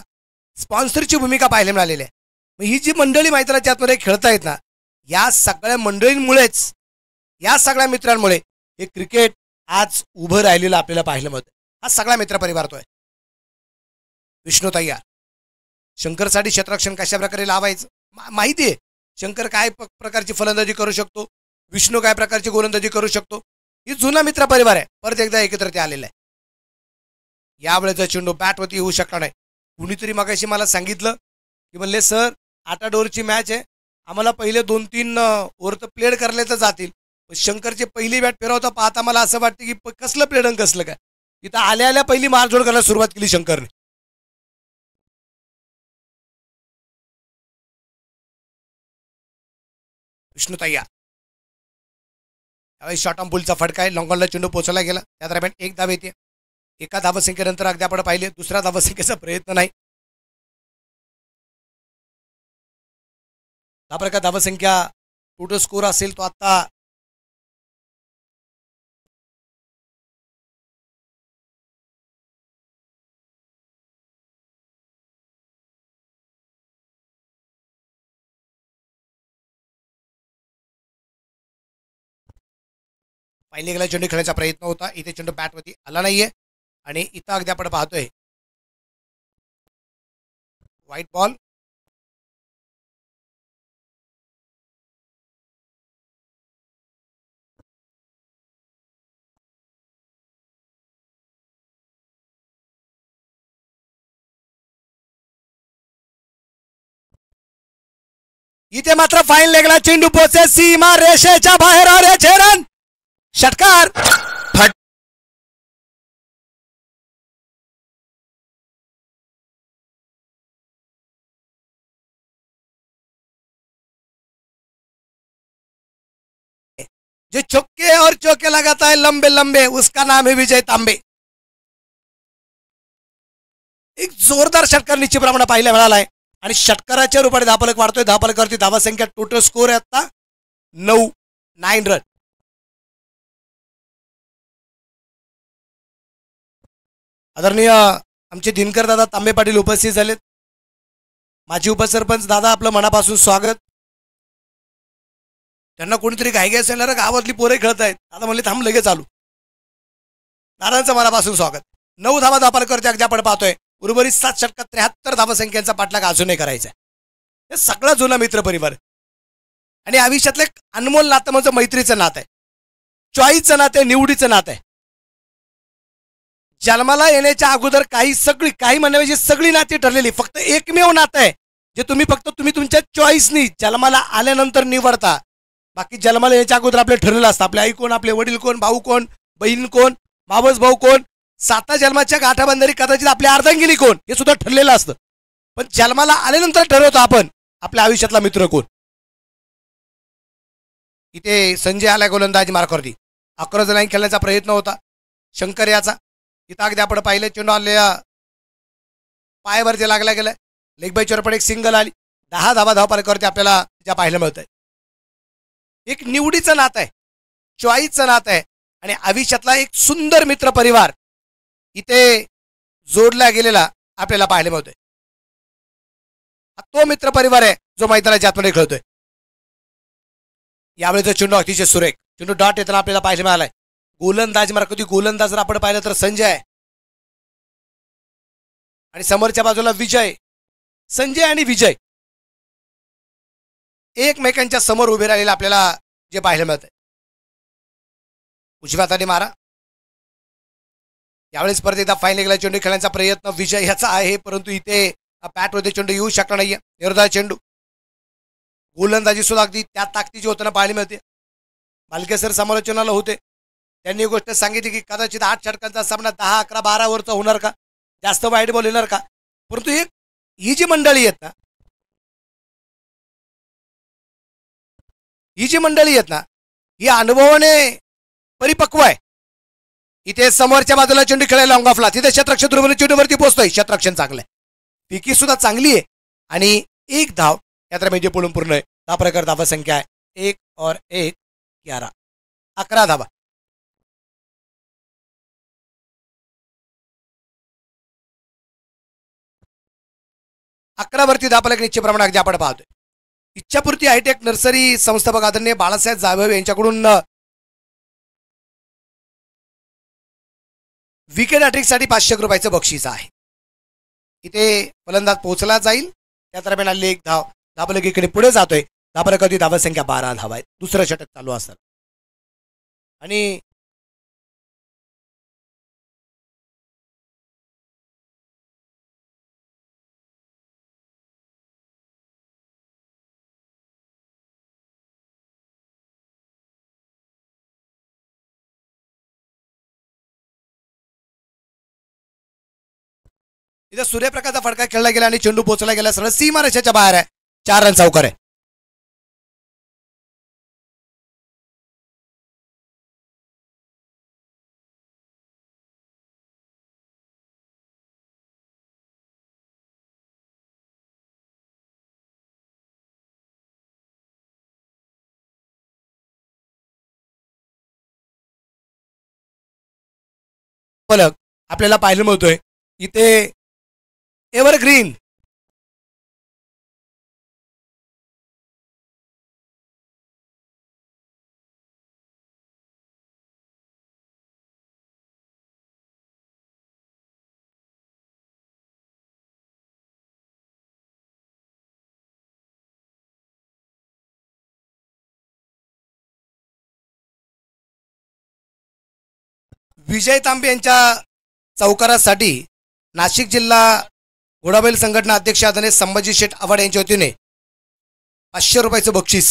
S1: स्पॉन्सरची भूमिका पाहायला मिळालेली आहे. मग ही जी मंडळी मैदानाच्या आतमध्ये खेळतायत ना, या सगळ्या मंडळींमुळेच, या सगळ्या मित्रांमुळे हे क्रिकेट आज उभं राहिलेलं आपल्याला पाहायला मिळतं. हा सगळा मित्रपरिवार तो आहे. विष्णू तयार. शंकरसाठी क्षेत्ररक्षण कशा प्रकारे लावायचं माहिती आहे. शंकर काय प्रकारची फलंदाजी करू शकतो, विष्णू काय प्रकारची गोलंदाजी करू शकतो. ही जुना मित्रपरिवार आहे, परत एकदा एकत्र ते आलेला आहे. यावेळेचा चेंडू बॅटवरती येऊ शकला नाही. कुणीतरी मगाशी मला सांगितलं की म्हणले सर 8 ओव्हरची मॅच आहे, आम्हाला पहिले 2-3 ओव्हर तर प्लेड करले तर जातील, पण शंकरची पहिली बॅट फिरवता पाहता मला असं वाटतं की कसलं प्लेड आणि कसलं काय. इथं आल्या आल्या पहिली मारझोड करायला सुरुवात केली शंकरने. विष्णू तयार. त्यावेळी शॉर्ट ऑन पुलचा फटका आहे, लॉंगॉनला चेंडू पोचवला गेला. त्या दरम्यान एक धाव येते. एका धावसंख्येनंतर अगदी आपण पाहिले दुसऱ्या धावसंख्येचा प्रयत्न नाही. त्या प्रकार धावसंख्या टोटल स्कोर असेल तो आता पहिल्या गेला चेंडू खेळण्याचा प्रयत्न होता. इथे चेंडू बॅटवरती आला नाहीये आणि इथं अगदी आपण पाहतोय व्हाईट बॉल. इथे मात्र फाईन लेगला चेंडू पोहोचे सीमा रेषेच्या बाहेर आले. रन षटकार. जो चौके और चौके लगाता है लंबे लंबे, उसका नाम है विजय तांबे. एक जोरदार षटकार निश्चितप्रमाणे पाहायला मिळाला आहे आणि षटकाराच्या रूपाने धापलक वाढतोय. धापलकावरती धावा संख्या टोटल स्कोर आहे आता 9 रन. आदरणीय आमचे दिनकर दादा तांबे पाटील उपस्थित झालेत. माजी उपसरपंच दादा आपलं मनापासून स्वागत. त्यांना कोणीतरी घाई असेल ना, गावातली पोरे खेळत आहेत, दादा म्हणले थांब लगेच चालू. दादांचं मनापासून स्वागत. 9 धावा धापलकरच्या अगदी आपण पाहतोय. उर्वरित 7 षटकात 73 धावसंख्यांचा पाठलाग अजूनही करायचा आहे. हे सगळा जुना मित्र परिवार आणि आयुष्यातलं एक अनमोल नातं म्हणजे मैत्रीचं नातं आहे, चॉईसचं नातं आहे, निवडीचं नातं आहे. जन्माला येण्याच्या अगोदर काही म्हणण्याची सगळी नाती ठरलेली, फक्त एकमेव नातं आहे जे तुम्ही तुमच्या चॉईसनी जन्माला आल्यानंतर निवडता. बाकी जन्माला येण्याच्या अगोदर आपले ठरलेलं असतं. आपले आई कोण, आपले वडील कोण, भाऊ कोण, बहीण कोण, मावस भाऊ कोण, 7 जन्माच्या गाठाबंधारी कदाचित आपली अर्धांगिनी कोण, हे सुद्धा ठरलेलं असतं. पण जन्माला आल्यानंतर ठरवतो आपण आपल्या आयुष्यातला मित्र कोण. इथे संजय आला गोलंदाजी मार्कावरती. 11 जणांनी खेळण्याचा प्रयत्न होता शंकर याचा. इथं अगदी आपण पाहिलं चेंडू आलेल्या पायावरती लागला गेलाय. लेग बायचवर पण एक सिंगल आली. 10 धावा धावपालकावरती आपल्याला ज्या पाहायला मिळत आहे. एक निवडीचं नातं आहे, चॉईसचं नातं आहे आणि आयुष्यातला एक सुंदर मित्र परिवार इथे जोडला गेलेला आपल्याला पाहायला मिळतोय. तो मित्र परिवार आहे जो मैदानाच्या आतमध्ये खेळतोय. यावेळेचा चेंडू अतिशय सुरेख चेंडू डॉट येताना आपल्याला पाहायला मिळालाय. गोलंदाज मला कधी गोलंदाज जर आपण पाहिलं तर संजय आहे आणि समोरच्या बाजूला विजय. संजय आणि विजय एकमेकांच्या समोर उभे राहिलेला आपल्याला जे पाहायला मिळत आहे. उजव्या हाताने मारा. यावेळेस परत एकदा फाईन लेगला चेंडू खेळण्याचा प्रयत्न विजय ह्याचा आहे, परंतु इथे बॅटमध्ये चेंडू येऊ शकला नाहीये. निर्धार चेंडू. गोलंदाजी सुद्धा अगदी त्या ताकदीची होताना पाहायला मिळते. बालके सर समालोचनाला होते, त्यांनी ही गोष्ट सांगितली की कदाचित 8 षटकांचा सामना 10, 11, 12 वरचा होणार का, जास्त वाईट बॉल येणार का. परंतु ही जी मंडळी आहेत ना, ही अनुभवाने परिपक्व आहे. इथे समोरच्या बाजूला चेंडू खेळायला ऑन ऑफला, तिथे शतरक्षण दुर्बल चेंडूवरती पोहोचतोय. शतरक्षण चांगलं आहे, पिकी सुद्धा चांगली आहे आणि 1 धाव यात्रा म्हणजे पळून पूर्ण आहे. 10 प्रकार धावा संख्या आहे. 1 और 1 11, 11 धावा. वरती धापलक निश्चित प्रमाणात जे आपण पाहतोय. इच्छापूर्ती हायटेक नर्सरी संस्थापक आदरणीय बाळासाहेब जाधव यांच्याकडून विकेट हॅट्रिकसाठी 500 रुपयाचं बक्षीस आहे. इथे फलंदाज पोहोचला जाईल त्या दरम्यान आलेली 1 धाव. धापलक इकडे पुढे जातोय. धापलकाची धावा संख्या 12 धावा आहे. दुसरं षटक चालू असतं आणि इथं सूर्यप्रकाशचा फटका खेळला गेला आणि चेंडू पोहोचला गेला सरळ सीमारेषेच्या बाहेर आहे. 4 रन चौकार आहे. फलक आपल्याला पाहायला मिळतोय इथे एव्हरग्रीन विजय तांबे यांच्या चौकारासाठी नाशिक जिल्हा घोडाबैल संघटना अध्यक्ष आदरणीय संभाजी शेठ आव्हाड यांच्या वतीने 500 रुपयाचं बक्षीस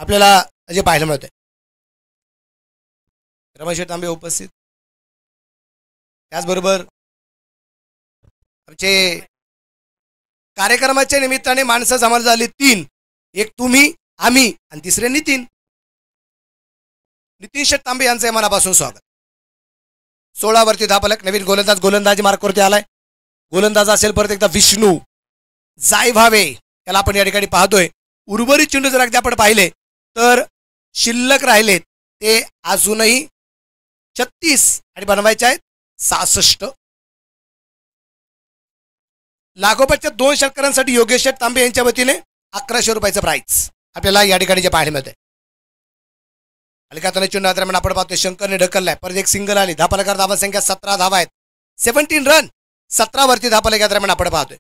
S1: आपल्याला जे पाहायला मिळतंय. रमेश शेठ तांबे उपस्थित. त्याचबरोबर आमचे कार्यक्रमाच्या निमित्ताने माणसं जमा झाली 3. एक तुम्ही, आम्ही आणि तिसरे नितीन शेठ तांबे यांचं मनापासून स्वागत. 16 वरती धापलक. नवीन गोलंदाजी मार्कवरती आलाय. गोलंदाज असेल परत एकदा विष्णू जाय व्हावे, त्याला आपण या ठिकाणी पाहतोय. उर्वरित चेंडू जर अगदी आपण पाहिले तर शिल्लक राहिलेत ते अजूनही 36 आणि बनवायचे आहेत 66. लागोपाठच्या 2 षटकारांसाठी योगेश शेठ तांबे यांच्या वतीने 1100 रुपयाचं प्राइज आपल्याला या ठिकाणी जे पाहायला मिळतंय. हलक्यातून चेंडू दरम्यान आपण पाहतोय शंकरने ढकललाय. परत एक सिंगल आली. धापलकार धावा संख्या 17 धावा आहेत. 17 रन. 17 वरती धापलका दरम्यान आपण पाहतोय.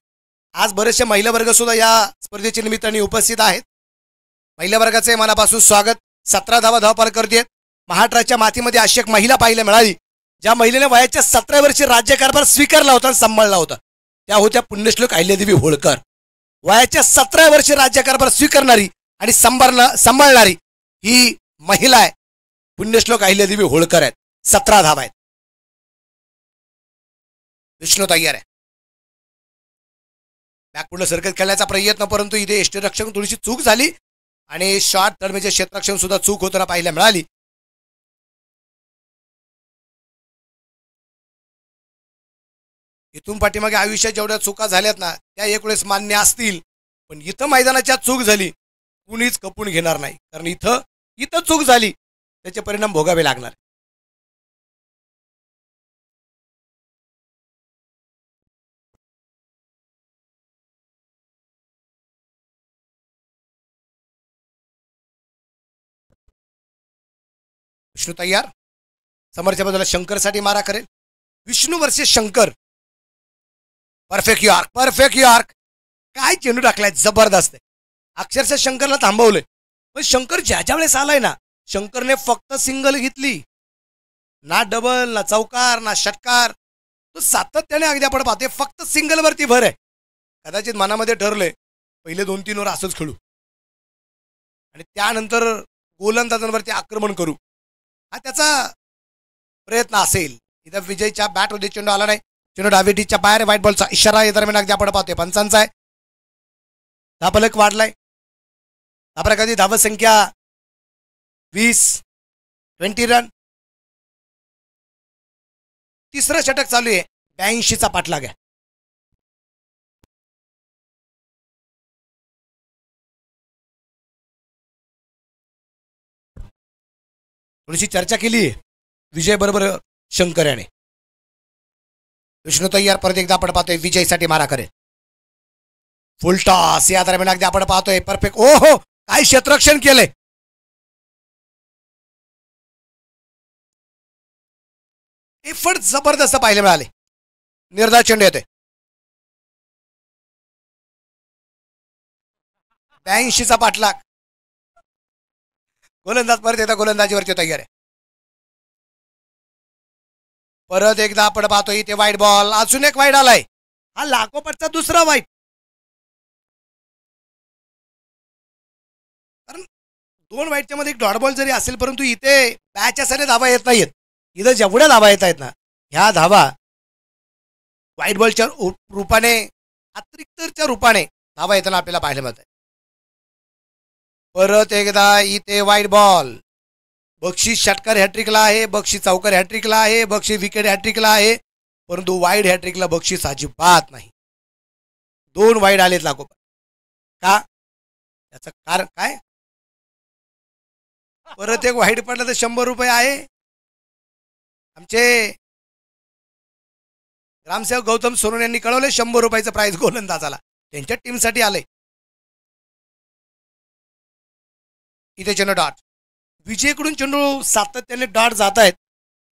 S1: आज बरेचसे महिला वर्ग सुद्धा या स्पर्धेच्या निमित्ताने उपस्थित आहेत. महिला वर्गाचे मनापासून स्वागत. 17 धावा धावपाल करतेत. महाराष्ट्राच्या मातीमध्ये अशी एक महिला पाहायला मिळाली ज्या महिलेने वयाच्या 17 वर्षी राज्यकारभार स्वीकारला होता आणि सांभाळला होता. त्या होत्या पुण्यश्लोक अहिल्यादेवी होळकर. वयाच्या 17 वर्षी राज्यकारभार स्वीकारणारी आणि सांभाळणारी ही महिला आहे. पुण्यश्लोक अहिल्यादेवी होळकर आहेत. 17 धावा आहेत. विष्णू तयार आहे. बॅक पूर्ण सर्कल खेळण्याचा प्रयत्न, परंतु इथे यष्टीरक्षक थोडीशी चूक झाली आणि शॉर्ट दरम्यानचे क्षेत्ररक्षण सुद्धा चूक होताना पाहायला मिळाली. इथून पाठीमागे आयुष्यात जेवढ्या चुका झाल्यात ना त्या एक वेळेस मान्य असतील, पण इथं मैदानाच्या चूक झाली कुणीच कपून घेणार नाही, कारण इथं चूक झाली त्याचे परिणाम भोगावे लागणार. विष्णू तयार, समोरच्या बाजूला शंकरसाठी मारा करेल. Vishnu versus Shankar. Perfect York. काय चेंडू टाकलाय, जबरदस्त आहे. अक्षरशः शंकरला थांबवलंय, पण शंकर ज्याच्या वेळेस आलाय ना, शंकरने फक्त सिंगल घेतली, ना डबल, ना चौकार, ना षटकार. तो सातत्याने अगदी आपण पाहतोय फक्त सिंगलवरती भर आहे. कदाचित मनामध्ये ठरलंय पहिले 2-3 ओव्हर असंच खेळू आणि त्यानंतर गोलंदाजांवरती आक्रमण करू, हा त्याचा प्रयत्न असेल. इथं विजयच्या बॅटमध्ये चेंडू आला नाही, चेंडू डावीच्या बाहेर, व्हाईट बॉलचा इशारा या दरम्यान अगदी आपण पाहतोय पंचांचा आहे. धापलक वाढलाय, धापलक कधी धाव संख्या 20 रन. तिसरं षटक चालू आहे, 82चा पाठलाग आहे. थोडीशी चर्चा केली विजय बरोबर शंकर याने. विष्णू तयार, परत एकदा आपण पाहतोय विजयसाठी मारा करेल. फुल टॉस या दरम्यान अगदी आपण पाहतोय परफेक्ट. ओ हो, काय क्षेत्ररक्षण केलंय. एफर्ट जबरदस्त पाहायला मिळाले. निर्धार चेंडू येते, 82चा पाठलाग. गोलंदाज परत एकदा गोलंदाजीवरती तयार आहे. परत एकदा आपण पाहतोय इथे वाईट बॉल, अजून एक वाईट आलाय. हा लागोपाठचा दुसरा वाईट. कारण 2 वाईटच्या मध्ये एक डॉट बॉल जरी असेल, परंतु इथे बॅच्या सारे धावा येत नाहीत. इथं जेवढ्या धावा येत आहेत ना, ह्या धावा व्हाईट बॉलच्या रूपाने, अतिरिक्तच्या रूपाने धावा येताना आपल्याला पाहायला मिळत आहे. परत एकदा इथे वाईट बॉल. बक्षीस षटकार हॅट्रिकला आहे, बक्षीस चौकार हॅट्रिकला आहे, बक्षीस विकेट हॅट्रिकला आहे, परंतु वाईड हॅट्रिकला बक्षीस अजिबात नाही. 2 वाईड आलेत लागोपाठ. का, याचं कारण काय? परत एक वाईड पडलं तर 100 रुपये आहे. आमचे ग्रामसेवक गौतम सोनवणे यांनी कळवले 100 रुपयाचं प्राइज गोलंदाजाला, त्यांच्या टीमसाठी आलंय. इथे चेंडू डॉट. विजयकडून चेंडू सातत्याने डॉट जात आहेत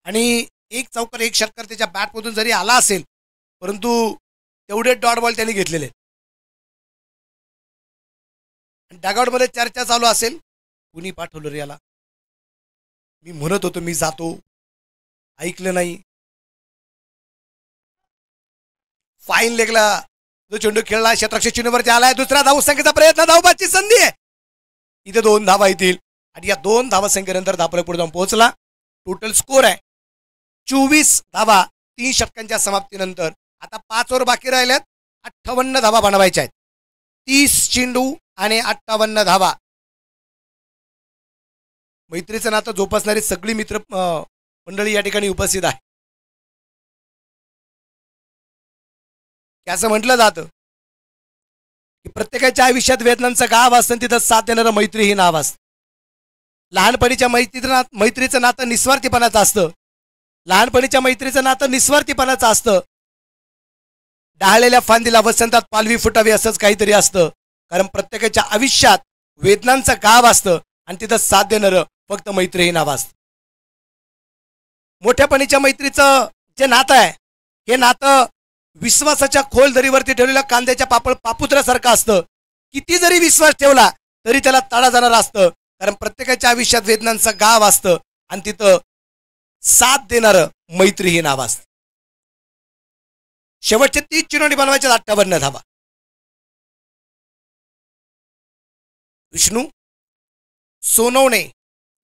S1: आणि एक चौकार एक षटकार त्याच्या बॅटमधून जरी आला असेल, परंतु तेवढे डॉट बॉल त्यांनी घेतलेले. डगआउटमध्ये चर्चा चालू असेल, कुणी पाठवलं रे याला, मी म्हणत होतो मी जातो, ऐकलं नाही. फाईन लेगला जो चेंडू खेळला, क्षेत्ररक्षक चिन्हवरती आलाय. दुसऱ्या धावसंख्येचा प्रयत्न, धावबादची संधी आहे. इथे 2 धावा येतील आणि या 2 धावसंख्येनंतर धापलक पुढे जाऊन पोहोचला. टोटल स्कोर आहे 24 धावा 3 षटकांच्या समाप्तीनंतर. आता 5 ओव्हर बाकी राहिल्यात, 58 धावा बनवायच्या आहेत. 30 चेंडू आणि 58 धावा. मैत्रीचं नातं जोपासणारी सगळी मित्र मंडळी या ठिकाणी उपस्थित आहे. असं म्हटलं जातं की प्रत्येकाच्या आयुष्यात वेदनांचं गाव असतं, तिथं साथ देणारं मैत्री ही नाव असतं. लहानपणीच्या मैत्रीचं नातं निस्वार्थीपणाचं असतं. लहानपणीच्या मैत्रीचं नातं निस्वार्थीपणाचं असतं. डहाळलेल्या फांदीला वसंतात पालवी फुटावी असंच काहीतरी असतं. कारण प्रत्येकाच्या आयुष्यात वेदनांचं गाव असतं आणि तिथं साथ देणारं फक्त मैत्री ही नाव असतं. मोठ्यापणीच्या मैत्रीचं जे नातं आहे, हे नातं विश्वासाच्या खोल दरीवरती ठेवलेल्या कांद्याच्या पापुत्रासारखं असतं. किती जरी विश्वास ठेवला तरी त्याला तडा जाणार असतं. कारण प्रत्येकाच्या आयुष्यात वेदनांचं गाव असतं आणि तिथं साथ देणारं मैत्री हे नाव असतं. शेवटचे 30 चिरोणी बनवायचे 58 धावा. विष्णू सोनवणे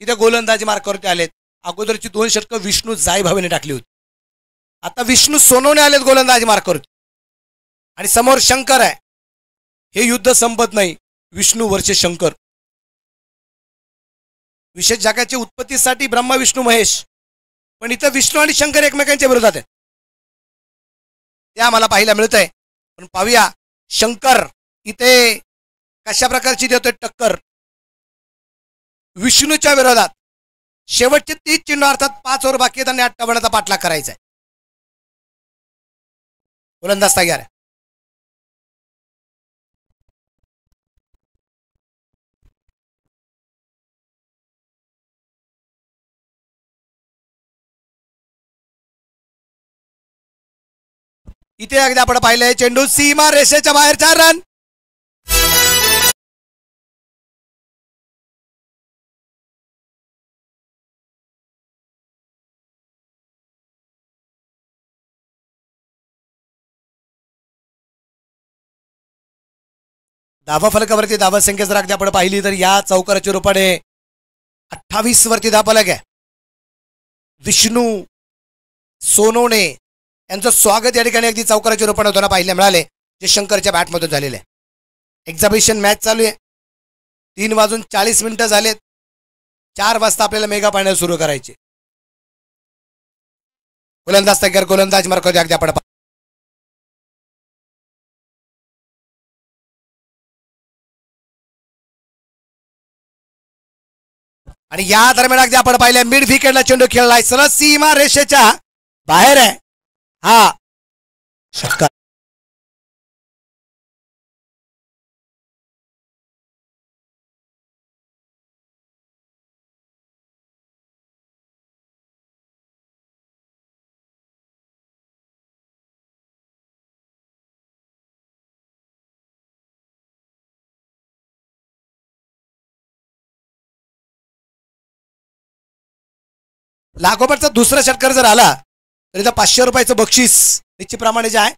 S1: इथे गोलंदाजी मार्कावरती आलेत. अगोदरची 2 षटकं विष्णू जायभावेने टाकली होती. आता विष्णू सोनवणे आलेत गोलंदाजी मार्कावरती आणि समोर शंकर आहे. हे युद्ध संपत नाही. विष्णू वर्सेस शंकर. विशेष जगाच्या उत्पत्तीसाठी ब्रह्मा विष्णू महेश, पण इथं विष्णू आणि शंकर एकमेकांच्या विरोधात आहेत. ते आम्हाला पाहायला मिळतंय. पण पाहूया शंकर इथे कशा प्रकारची देतोय टक्कर विष्णूच्या विरोधात. शेवटचे 30 चेंडू अर्थात 5 ओव्हर बाकी आहेत आणि 58चा पाठलाग करायचा आहे. गोलंदाज तयार आहे. इथे अगदी आपण पाहिलंय चेंडू सीमा रेषेच्या बाहेर 4 रन. धावा फलकावरती धावा संख्या जर अगदी आपण पाहिली तर या चौकाराच्या रूपाने 28 वरती धाफलक आहे. विष्णू सोनवणे यांचं स्वागत या ठिकाणी अगदी चौकाराच्या रूपाने होताना पाहायला मिळाले जे शंकरच्या बॅटमधून झालेले आहे. एक्झिबिशन मॅच चालू आहे. 3:40 झालेत. 4 वाजता आपल्याला मेगा फायनल सुरू करायचे. गोलंदाज तयार. गोलंदाज मार्क अगदी आपण आणि या दरम्यान अगदी आपण पाहिलं मिड विकेटला चेंडू खेळलाय सरळ सीमा रेषेच्या बाहेर आहे. हा षटकार. लागोपाठचा दुसरा षटकार जर आला तर इथं 500 रुपयाचं बक्षीस निश्चितप्रमाणे जे आहे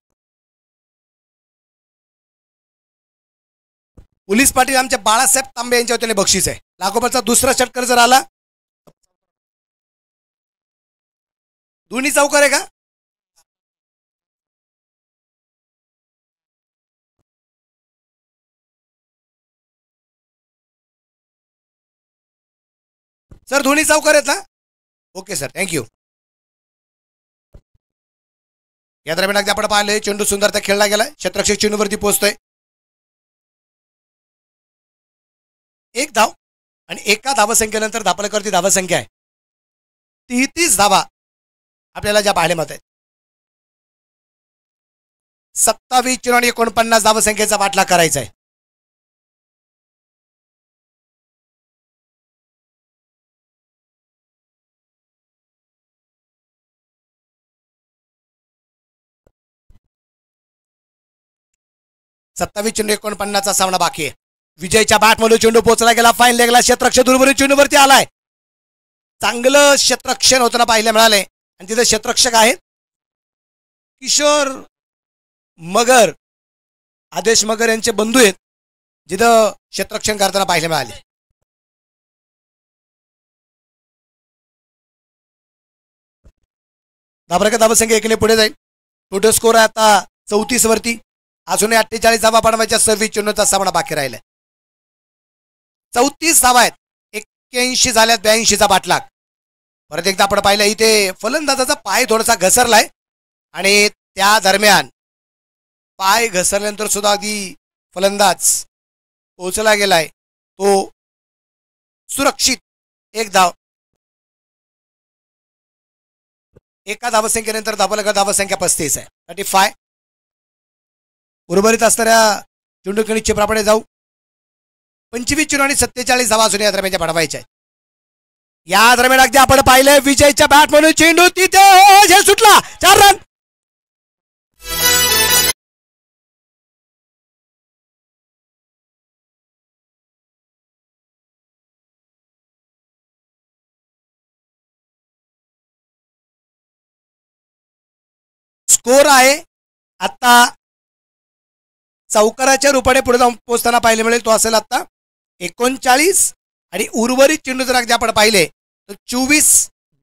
S1: पोलीस पाटील आमच्या बाळासाहेब तांबे यांच्या वतीने बक्षीस आहे. लागोपाठचा दुसरा षटकार जर आला दोन्ही चौकार आहे का? सर दोन्ही चौकार आहेत ना? Okay sir, thank you. या दरम्यान अगदी आपण पाहिलं चेंडू सुंदरता खेळला गेला. क्षेत्ररक्षक चेंडूवरती पोहोचतोय. 1 धाव आणि एका धावसंख्येनंतर धापलकावरती धावसंख्या आहे 33 धावा आपल्याला ज्या पाहायला मिळत आहेत. 27 चेंडू आणि 49 धावसंख्येचा पाठलाग करायचा आहे. सत्तावीस चेंडू 49चा सामना बाकी आहे. विजयच्या बॅटमधून चेंडू पोहोचला गेला. फाईन लेगला क्षेत्ररक्षक दूरवरून चेंडूवरती आलाय. चांगलं क्षेत्ररक्षण होताना पाहायला मिळालंय आणि तिथे क्षेत्ररक्षक आहेत किशोर मगर, आदेश मगर यांचे बंधू आहेत जिथं क्षेत्ररक्षण करताना पाहायला मिळाले. धावसंख्या 1 पुढे जाईल. टोटल स्कोर आहे आता 34 वरती. अजूनही 48 धावा बनवायच्या. 26 चेंडूचा सामना बाकी राहिलाय. 34 धावा आहेत. 81 झाल्यात. 82चा पाठलाग. परत एकदा आपण पाहिलं इथे फलंदाजाचा पाय थोडासा घसरलाय आणि त्या दरम्यान पाय घसरल्यानंतर सुद्धा अगदी फलंदाज पोहोचला गेलाय तो सुरक्षित. 1 धाव. एका धावसंख्येनंतर धावसंख्या 35 आहे. 35. उर्वरित असणाऱ्या चेंडूखिळीचे प्रमाणे जाऊ. 25 चेंडू आणि 47 धावा अजून या दरम्यानच्या बनवायच्या आहेत. या दरम्यान अगदी आपण पाहिलं विजयच्या बॅट म्हणून चेंडू तिथे सुटला. 4 रन. स्कोर आहे आता चौकाराच्या रूपाने पुढे जाऊन पोहोचताना पाहायला मिळेल तो असेल आता 39 आणि उर्वरित चेंडू जर अगदी आपण पाहिले तर 24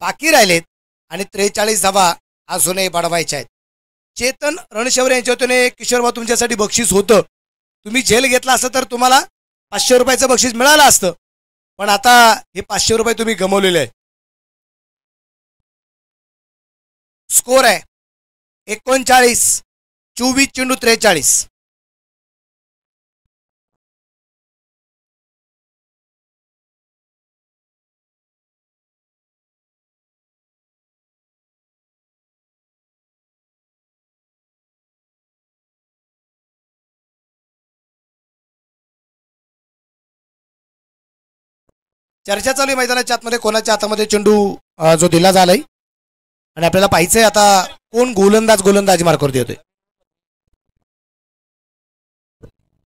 S1: बाकी राहिलेत आणि 43 धावा अजूनही बनवायच्या आहेत. चेतन रणशौर्य यांच्या वतीने किशोरबा तुमच्यासाठी बक्षीस होतं. तुम्ही झेल घेतला असतं तर तुम्हाला 500 रुपयाचं बक्षीस मिळालं असतं. पण आता हे 500 रुपये तुम्ही गमावलेले आहे. स्कोर आहे 39 24 चेंडू 43. चर्चा चालू आहे मैदानाच्या आतमध्ये कोणाच्या हातामध्ये चेंडू जो दिला झालाय आणि आपल्याला पाहायचंय आता कोण गोलंदाजी मार्कवरती होते.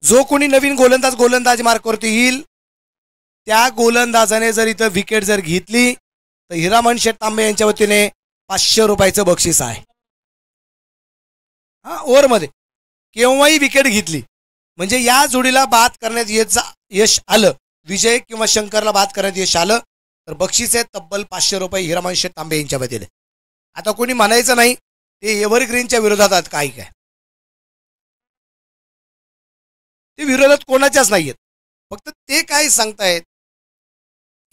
S1: जो कोणी नवीन गोलंदाज मार्कवरती येईल त्या गोलंदाजाने जर इथं विकेट जर घेतली तर हिरामण शेठ तांबे यांच्या वतीने 500 रुपयाचं बक्षीस आहे. हा ओव्हरमध्ये केव्हाही विकेट घेतली म्हणजे या जोडीला बाद करण्यात यश आलं, विजय किंवा शंकरला बाद करण्यात यश आलं तर बक्षीस आहे तब्बल 500 रुपये हिरामण शेठ तांबे यांच्या वतीने. आता कोणी म्हणायचं नाही ते एव्हरग्रीनच्या विरोधात आहेत काय ते विरोधात कोणाच्याच नाही आहेत. फक्त ते काय सांगतायत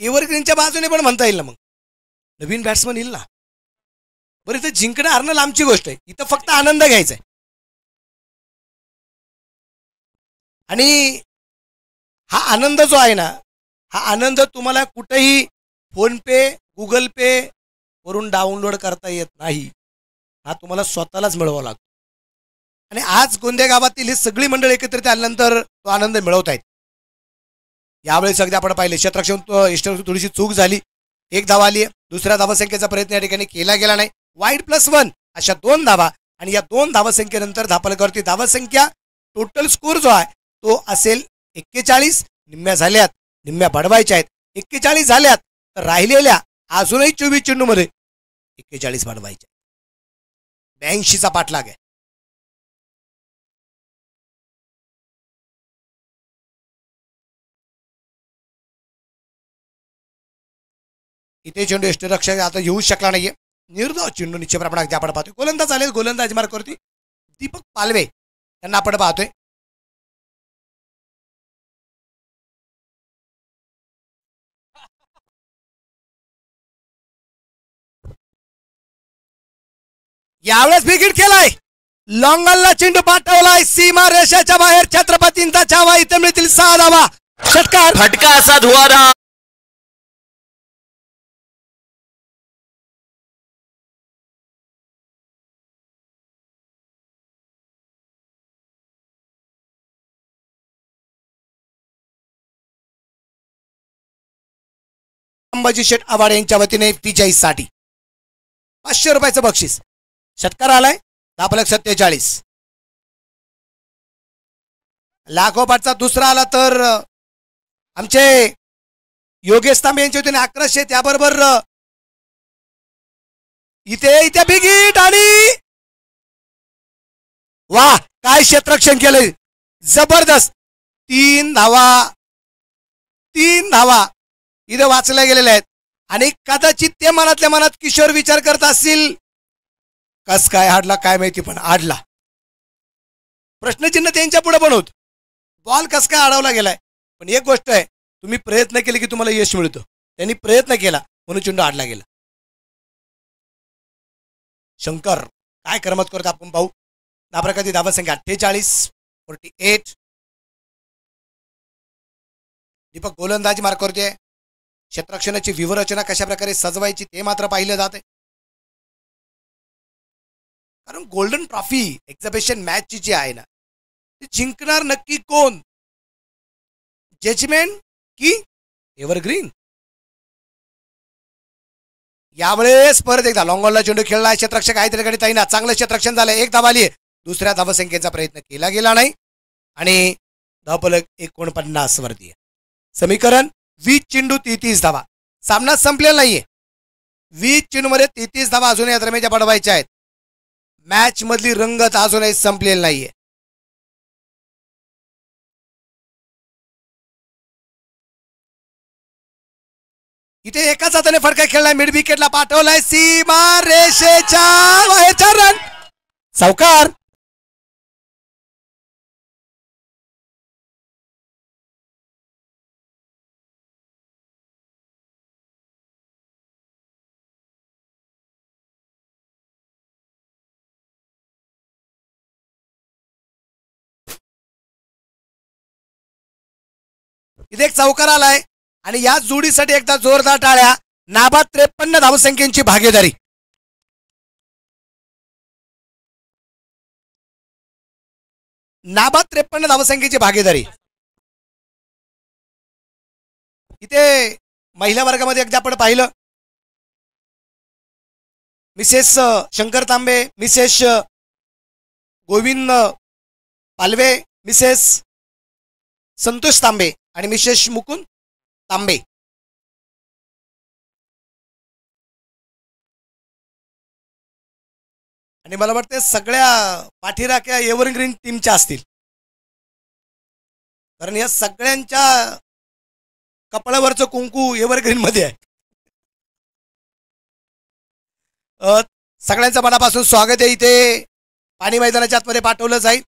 S1: एव्हरग्रीनच्या बाजूने पण म्हणता येईल ना, मग नवीन बॅट्समन येईल ना. बरं इथं जिंकणं हारणं लांबची गोष्ट आहे, इथं फक्त आनंद घ्यायचा आहे. आणि हा आनंद जो आहे ना हा आनंद तुम्हाला कुठेही फोनपे गुगल पे वरून डाउनलोड करता येत नाही. हा तुम्हाला स्वतःलाच मिळवावा लागतो. आणि आज गोंदिया गावातील ही सगळी मंडळ एकत्रित आल्यानंतर तो आनंद मिळवत आहेत. यावेळेस अगदी आपण पाहिले क्षेत्ररक्षण थोडीशी चूक झाली, 1 धावा आली, दुसऱ्या धावसंख्येचा प्रयत्न या ठिकाणी केला गेला नाही. वाईड +1 अशा 2 धावा आणि या 2 धावसंख्येनंतर धापलकरती धावसंख्या टोटल स्कोर जो आहे तो असेल 41. निम्म्या झाल्यात, निम्म्या बडवायच्या आहेत. 41 झाल्यात तर राहिलेल्या अजूनही 24 चेंडूमध्ये 41 बडवायच्या. 82चा पाठलाग आहे. इथे चेंडू यष्टीरक्षक आता येऊ शकला नाहीये. निर्धाव चेंडू निश्चित प्रमाणात आपण पाहतोय. गोलंदाज आले, गोलंदाजी मार्कवरती दीपक पालवे त्यांना आपण पाहतोय. यावेळेस विकेट केलाय, लॉंगलला चेंडू पाठवलाय सीमा रेषेच्या बाहेर. छत्रपतींचा छावा, इथे मिळतील 6 धावा. षटकार
S6: फटका असा धुवाधा.
S1: अंबाजी शेठ आवाडे यांच्या वतीने 43 साठी 500 रुपयाचं बक्षीस. षटकार आलाय, धापलक 47. लागोपाठचा दुसरा आला तर आमचे योगेश तांबे यांच्या वतीने 1100. त्याबरोबर इथे बिग हिट आणि वा काय क्षेत्ररक्षण केलंय, जबरदस्त. 3 धावा इथे वाचल्या गेलेल्या आहेत. आणि कदाचित ते मनातल्या मनात किशोर विचार करत असतील कस काय हाडला काय माहिती, पण आडला. प्रश्नचिन्ह त्यांच्या पुढे पण होत, बॉल कस काय अडवला गेलाय. पण एक गोष्ट आहे, तुम्ही प्रयत्न केले की तुम्हाला यश मिळतं. त्यांनी प्रयत्न केला म्हणून चेंडू आडला गेला. शंकर काय करमत करत आपण पाहू. नाप्रकाती धावसंख्या 48, 48. दीपक गोलंदाजी मार्क करते. क्षेत्ररक्षणाची व्यूहरचना कशा प्रकारे सजवायची ते मात्र पाहिलं जाते. कारण गोल्डन ट्रॉफी एक्झिबिशन मॅच जी आहे ना ती जिंकणार नक्की कोण, जजमेंट की एव्हरग्रीन. यावेळेस परत एकदा लॉंगॉनला चेंडू खेळला. क्षेत्ररक्षक आहे त्याकडे ताईना चांगलं क्षेत्ररक्षण झालं. 1 धाव आली, दुसऱ्या धावसंख्येचा प्रयत्न केला गेला नाही आणि धावफलक 49 वरती आहे. समीकरण 20 चेंडू 33 धावा. सामना संपलेला नाहीये. 20 चेंडूमध्ये 33 धावा अजूनही या दरम्यानच्या बडवायच्या आहेत. मॅच मधली रंगत अजूनही संपलेली नाहीये. इथे एकाच हाताने फटका खेळलाय, मिड विकेटला पाठवलाय, सीमा रेषेच्या बाहेरचा रन. सावकार इथे एक चौकार आलाय आणि या जोडीसाठी एकदा जोरदार टाळ्या. नाबाद 53 धावसंख्येची भागीदारी. नाबाद 53 धावसंख्येची भागीदारी. इथे महिला वर्गामध्ये एकदा आपण पाहिलं मिसेस शंकर तांबे, मिसेस गोविंद पालवे, मिसेस संतोष तांबे आणि मिसेस मुकुंद तांबे. आणि मला वाटतं सगळ्या पाठीराख्या एव्हरग्रीन टीमच्या असतील, कारण या सगळ्यांच्या कपाळावरचं कुंकू एव्हरग्रीन मध्ये आहे. सगळ्यांचं मनापासून स्वागत आहे. इथे पाणी मैदानाच्या आतमध्ये पाठवलं जाईल.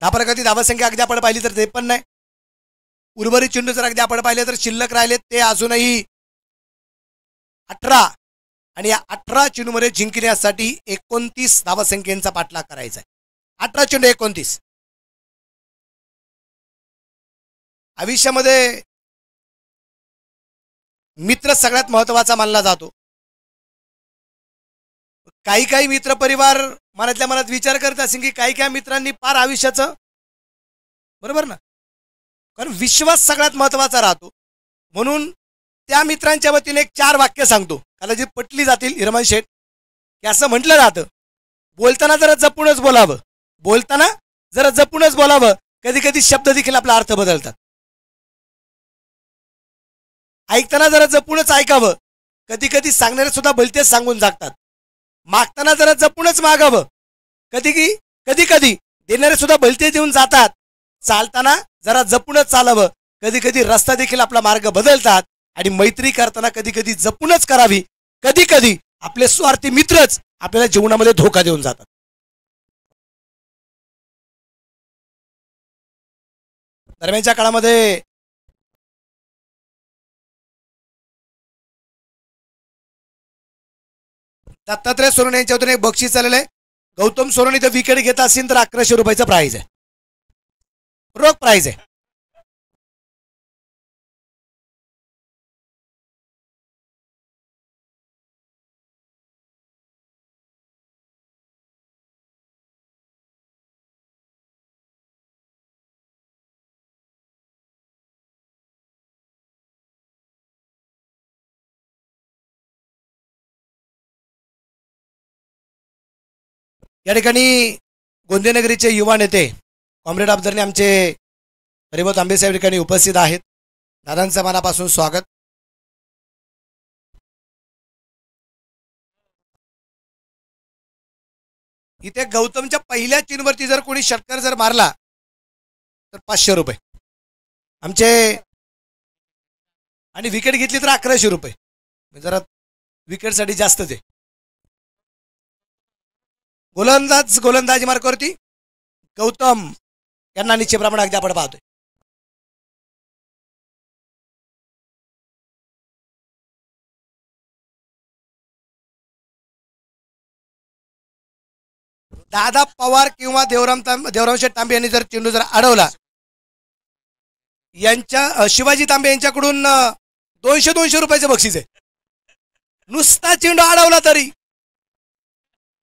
S1: धापरगती धावसंख्या अगदी आपण पाहिली तर ते पण नाही. उर्वरित चेंडू जर अगदी आपण पाहिले तर शिल्लक राहिलेत ते अजूनही 18 आणि या 18 चेंडूमध्ये जिंकण्यासाठी 29 धावसंख्येचा पाठलाग करायचा आहे. 18 चेंडू 29. आयुष्यामध्ये मित्र सगळ्यात महत्वाचा मानला जातो. काही काही मित्र परिवार मनातल्या मनात विचार करत असेल की काही काही मित्रांनी पार आयुष्याचं, बरोबर ना, कारण विश्वास सगळ्यात महत्वाचा राहतो. म्हणून त्या मित्रांच्या वतीने एक 4 वाक्य सांगतो, कदाचित जी पटली जातील. हिरमन शेठ की असं म्हटलं जातं, बोलताना जरा जपूनच बोलावं, बोलताना जरा जपूनच बोलावं. कधी कधी शब्द देखील आपला अर्थ बदलतात. ऐकताना जरा जपूनच ऐकावं. कधी कधी सांगणारे सुद्धा भलतेच सांगून जागतात. मागताना जरा जपूनच मागावं. कधी कधी देणारे सुद्धा भलते देऊन जातात. चालताना जरा जपूनच चालावं. कधी कधी रस्ता देखील आपला मार्ग बदलतात. आणि मैत्री करताना कधी कधी जपूनच करावी. कधी कधी आपले स्वार्थी मित्रच आपल्याला जीवनामध्ये धोका देऊन जातात. दरम्यानच्या काळामध्ये दत्तात्रय सोनवणे यांच्या वतीने एक बक्षीस चाललेलं आहे. गौतम सोनवणे इथं विकेट घेत असेल तर 1100 रुपयाचं प्राइज आहे, रोख प्राइज आहे. या ठिकाणी गोंदेनगरीचे युवा नेते कॉम्रेड अब्दरने आमचे हरिभाऊ तांबे साहेब ठिकाणी उपस्थित आहेत. दादांचं मनापासून स्वागत. इथे गौतमच्या पहिल्या चीनवरती जर कोणी षटकार जर मारला तर 500 रुपये आमचे, आणि विकेट घेतली तर 1100 रुपये. जरा विकेटसाठी जास्तच आहे. गोलंदाजी मार्गावरती गौतम यांना निश्चितप्रमाणे अगदी आपण पाहतोय. दादा पवार किंवा देवरामशेठ तांबे यांनी जर चेंडू जर अडवला, यांच्या शिवाजी तांबे यांच्याकडून 200 रुपयाचे बक्षीस आहे. नुसता चेंडू अडवला तरी.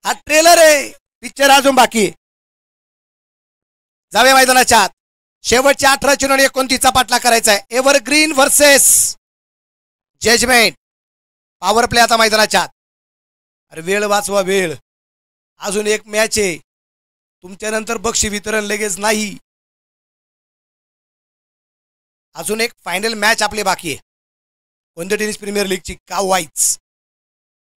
S1: हा ट्रेलर आहे, पिक्चर अजून बाकी आहे. जावे मैदानाच्या आत. शेवटच्या 18 चेंडू 29चा पाठलाग करायचा आहे. Evergreen versus judgment. Power play आता मैदानाच्या आत. अरे वेळ वाचवा, वेळ. अजून एक मॅच आहे. तुमच्यानंतर बक्षीस वितरण लगेच नाही. अजून एक फायनल मॅच आपली बाकी आहे, कोणत्या टेनिस प्रीमियर लीगची, कावाईच.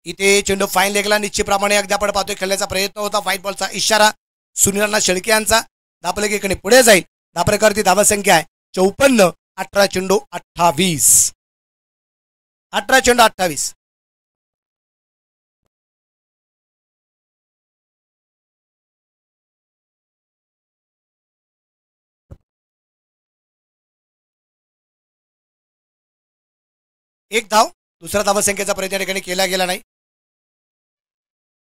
S1: इथे चेंडू फाईन लेगला निश्चितप्रमाणे अगदी आपण पाहतोय. खेळण्याचा प्रयत्न होता. व्हाईट बॉलचा इशारा सुनील शेळके यांचा. धापलेगीकडे पुढे जाईल. धापरेकरती धावसंख्या आहे 54. 18 चेंडू 28. 18 चेंडू 28. एक धाव. दुसरा धावसंख्येचा प्रयत्न या ठिकाणी केला गेला नाही.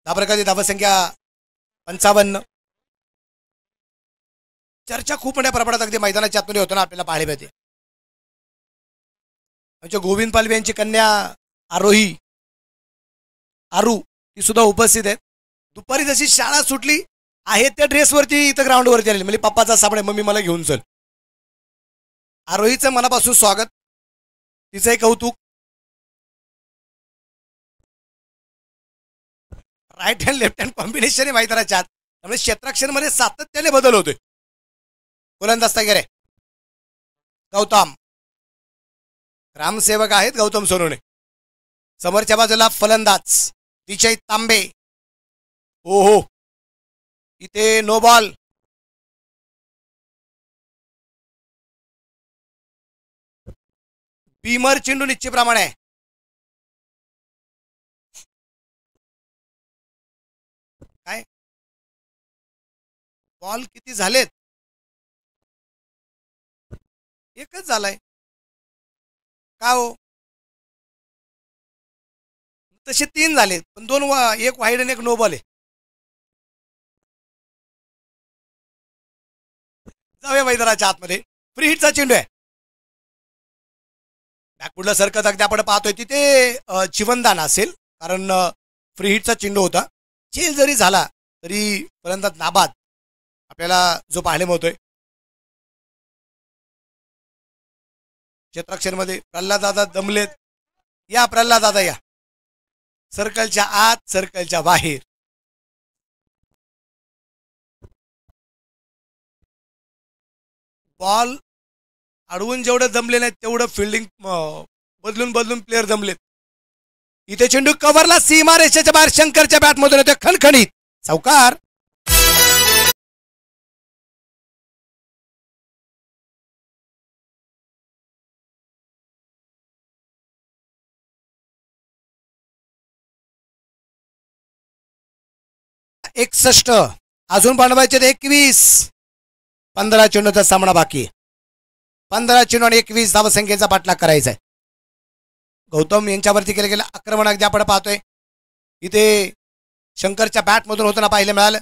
S1: धापरेकरती धावसंख्या 55. चर्चा खूप मोठ्या प्रमाणात अगदी मैदानाच्या आतमध्ये होताना आपल्याला पाहायला मिळते. आमच्या गोविंद पालवे यांची कन्या आरोही आरू ती सुद्धा उपस्थित आहेत. दुपारी जशी शाळा सुटली आहे त्या ड्रेसवरती इथं ग्राउंडवरती आलेली, म्हणजे पप्पाचा सापडे मम्मी मला घेऊन चल. आरोहीचं मनापासून स्वागत, तिचंही कौतुक. Right hand left hand combination आहे मैदानाच्या आत, त्यामुळे क्षेत्ररक्षणामध्ये सातत्याने बदल होतोय. गोलंदाज तयार आहे गौतम, ग्रामसेवक आहेत गौतम सोनवणे. समोरच्या बाजूला फलंदाज विजय तांबे. हो हो, इथे नो बॉल. बीमर चेंडू निश्चितप्रमाणे आहे. काय बॉल किती झालेत? एकच झालाय का हो? तसे 3 झाले, पण 2 एक वाईड आणि एक नो बॉल आहे. जाऊया मैदानाच्या आतमध्ये. फ्री हिटचा चेंडू आहे. बॅकवुडला सरकत अगदी आपण पाहतोय तिथे जीवनदान असेल, कारण फ्री हिटचा चेंडू होता. चेल जरी झाला तरी फलंदाज नाबाद आपल्याला जो पाहायला मिळतोय. क्षेत्ररक्षणामध्ये प्रल्हाद दादा दमलेत. या प्रल्हाद दादा या. सर्कलच्या आत सर्कलच्या बाहेर. बॉल अडवून जेवढं दमले नाहीत तेवढं फिल्डिंग बदलून बदलून प्लेयर दमलेत. इथे चेंडू कव्हरला सीमा रेषेच्या बाहेर शंकरच्या बॅटमधून येतोय खणखणीत चौकार. एकसष्ट अजून बनवायचे 21. 15 चेंडूचा सामना बाकी. 15 चेंडू आणि 21 धावसंख्येचा पाठलाग करायचा आहे. गौतम यांच्यावरती केलं गेलं आक्रमण अगदी आपण पाहतोय इथे शंकरच्या बॅटमधून होताना पाहायला मिळालं.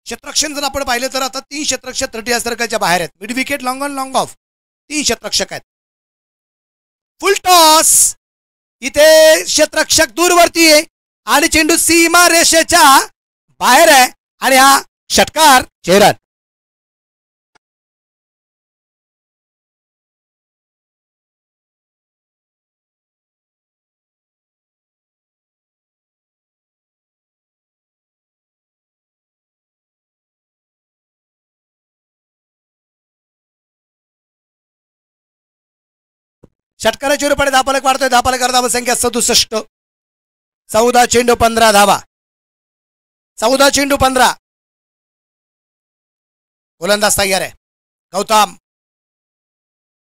S1: क्षेत्ररक्षण जर आपण पाहिलं तर आता 3 क्षेत्ररक्षक 30 सर्कलच्या बाहेर आहेत. Mid wicket long on long of 3 क्षेत्ररक्षक आहेत. फुल टॉस. इथे क्षेत्ररक्षक दूरवरती आहे आणि चेंडू सीमा रेषेच्या बाहेर आहे आणि हा षटकार चेहरा. षटकाराच्या रूपाने धापालक वाढतोय. धापालक धावसंख्या 67. 14 चेंडू 15 धावा. 14 चेंडू 15. गोलंदाज तयार आहे गौतम.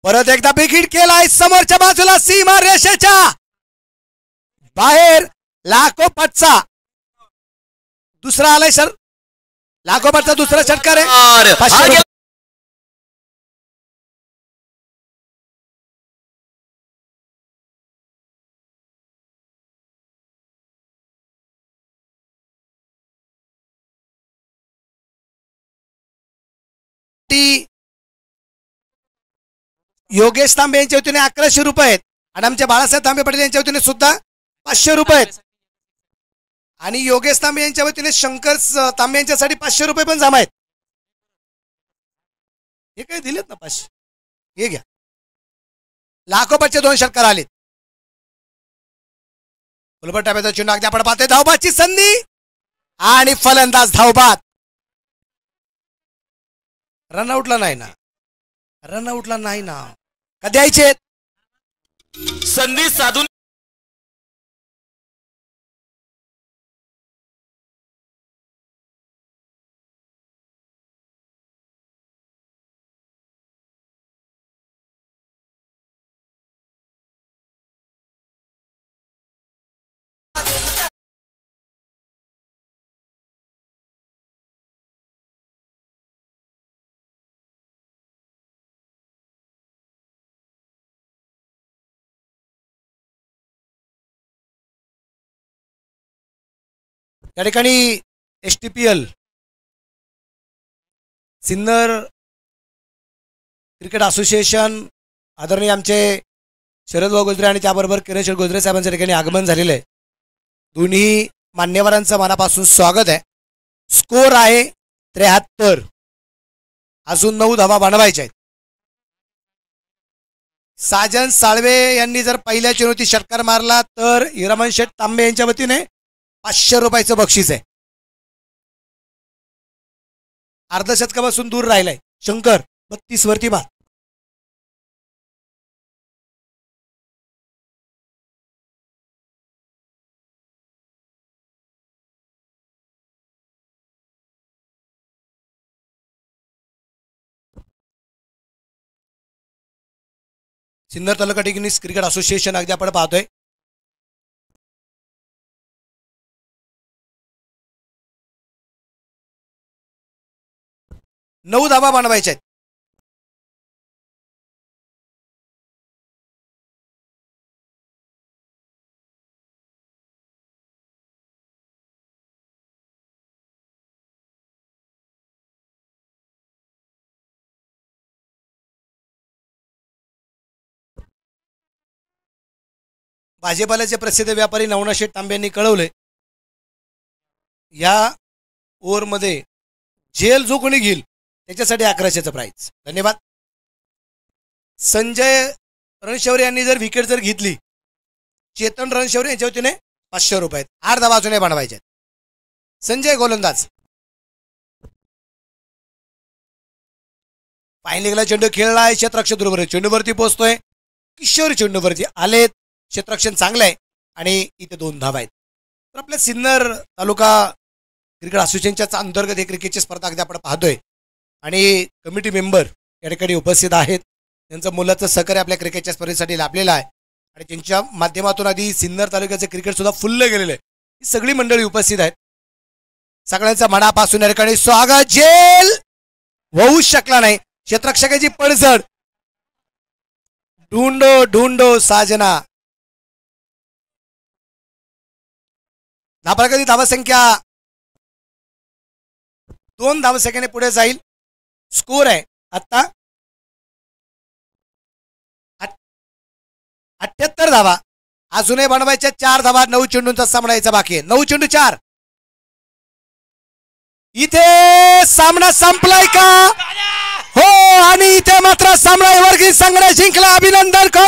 S1: परत एकदा बिग हिट केलाय समोरच्या बाजूला सीमा रेषेच्या बाहेर. लागोपाठचा दुसरा आलाय सर. लागोपाठचा दुसरा षटकार आहे. 500 रुपये. योगेश तांबे यांच्या वतीने 1100 रुपये आहेत आणि आमच्या बाळासाहेब तांबे पाटील यांच्या वतीने सुद्धा 500 रुपये आहेत. आणि योगेश तांबे यांच्या वतीने शंकर तांबे यांच्यासाठी 500 रुपये पण जमा आहेत. हे काय दिलेत ना 500. हे घ्या. लाखोपाचे 2 षटकार आलेत. उलबट टाप्याचा चेंडू अगदी आपण पाहतोय. धावबाची संधी आणि फलंदाज धावबाद. रनआउटला नाही ना. रनआउटला नाही ना. कधी यायचे
S6: संधी साधून
S1: त्या ठिकाणी STPL सिन्नर क्रिकेट असोसिएशन आदरणीय आमचे शरदभाऊ गोजरे आणि त्याबरोबर किरण गोजरे साहेबांच्या ठिकाणी आगमन झालेलं आहे. दोन्ही मान्यवरांचं मनापासून स्वागत आहे. स्कोर आहे 73. अजून 9 धावा बनवायच्या आहेत. साजन साळवे यांनी जर पहिल्या चेंडूवरती षटकार मारला तर हिरामन शेठ तांबे यांच्या वतीने 500 रुपयाचं बक्षीस आहे. अर्धशतकापासून दूर राहिलाय शंकर 32 वरती बाद. सिन्नर तालुका टेनिस क्रिकेट असोसिएशन अगदी आपण पाहतोय. नऊ धावा बनवायच्या आहेत. भाजीपाल्याचे प्रसिद्ध व्यापारी नवनाथ शेठ तांबे यांनी कळवले या ओव्हरमध्ये जेल जो कोणी घेईल त्याच्यासाठी 1100चं प्राईज. धन्यवाद. संजय रणशौरे यांनी जर विकेट जर घेतली, चेतन रणशौरे यांच्या वतीने 500 रुपये. 8 धावा अजूनही बनवायच्या. संजय गोलंदाज. फायनल चेंडू खेळलाय, क्षेत्ररक्षक बरोबर चेंडूवरती पोहोचतोय. किशोर चेंडूवरती आलेत, क्षेत्ररक्षण चांगलं आहे आणि इथे 2 धावा आहेत. तर आपल्या सिन्नर तालुका क्रिकेट असोसिएशनच्या अंतर्गत हे क्रिकेटची स्पर्धा अगदी आपण पाहतोय आणि कमिटी मेंबर या ठिकाणी उपस्थित आहेत. त्यांचं मुलाचं सहकार्य आपल्या क्रिकेटच्या स्पर्धेसाठी लाभलेलं आहे आणि त्यांच्या माध्यमातून आधी सिन्नर तालुक्याचं क्रिकेट सुद्धा फुललं गेलेलं आहे. ही सगळी मंडळी उपस्थित आहेत. सगळ्यांचा मनापासून या ठिकाणी स्वागत. जेल होऊ शकला नाही, क्षेत्ररक्षकाची पडझड. ढूंढो ढूंढो साजना. धावफलकाची धावसंख्या 2 धावसंख्येने पुढे जाईल. स्कोर आहे आता 78 धावा. अजूनही बनवायच्या 4 धावा. 9 चेंडूंचा सामना यायचा बाकी आहे. 9 चेंडू 4. इथे सामना संपलाय का? हो, आणि इथे मात्र सामना वर्गीय संघाने जिंकला. अभिनंदन कर.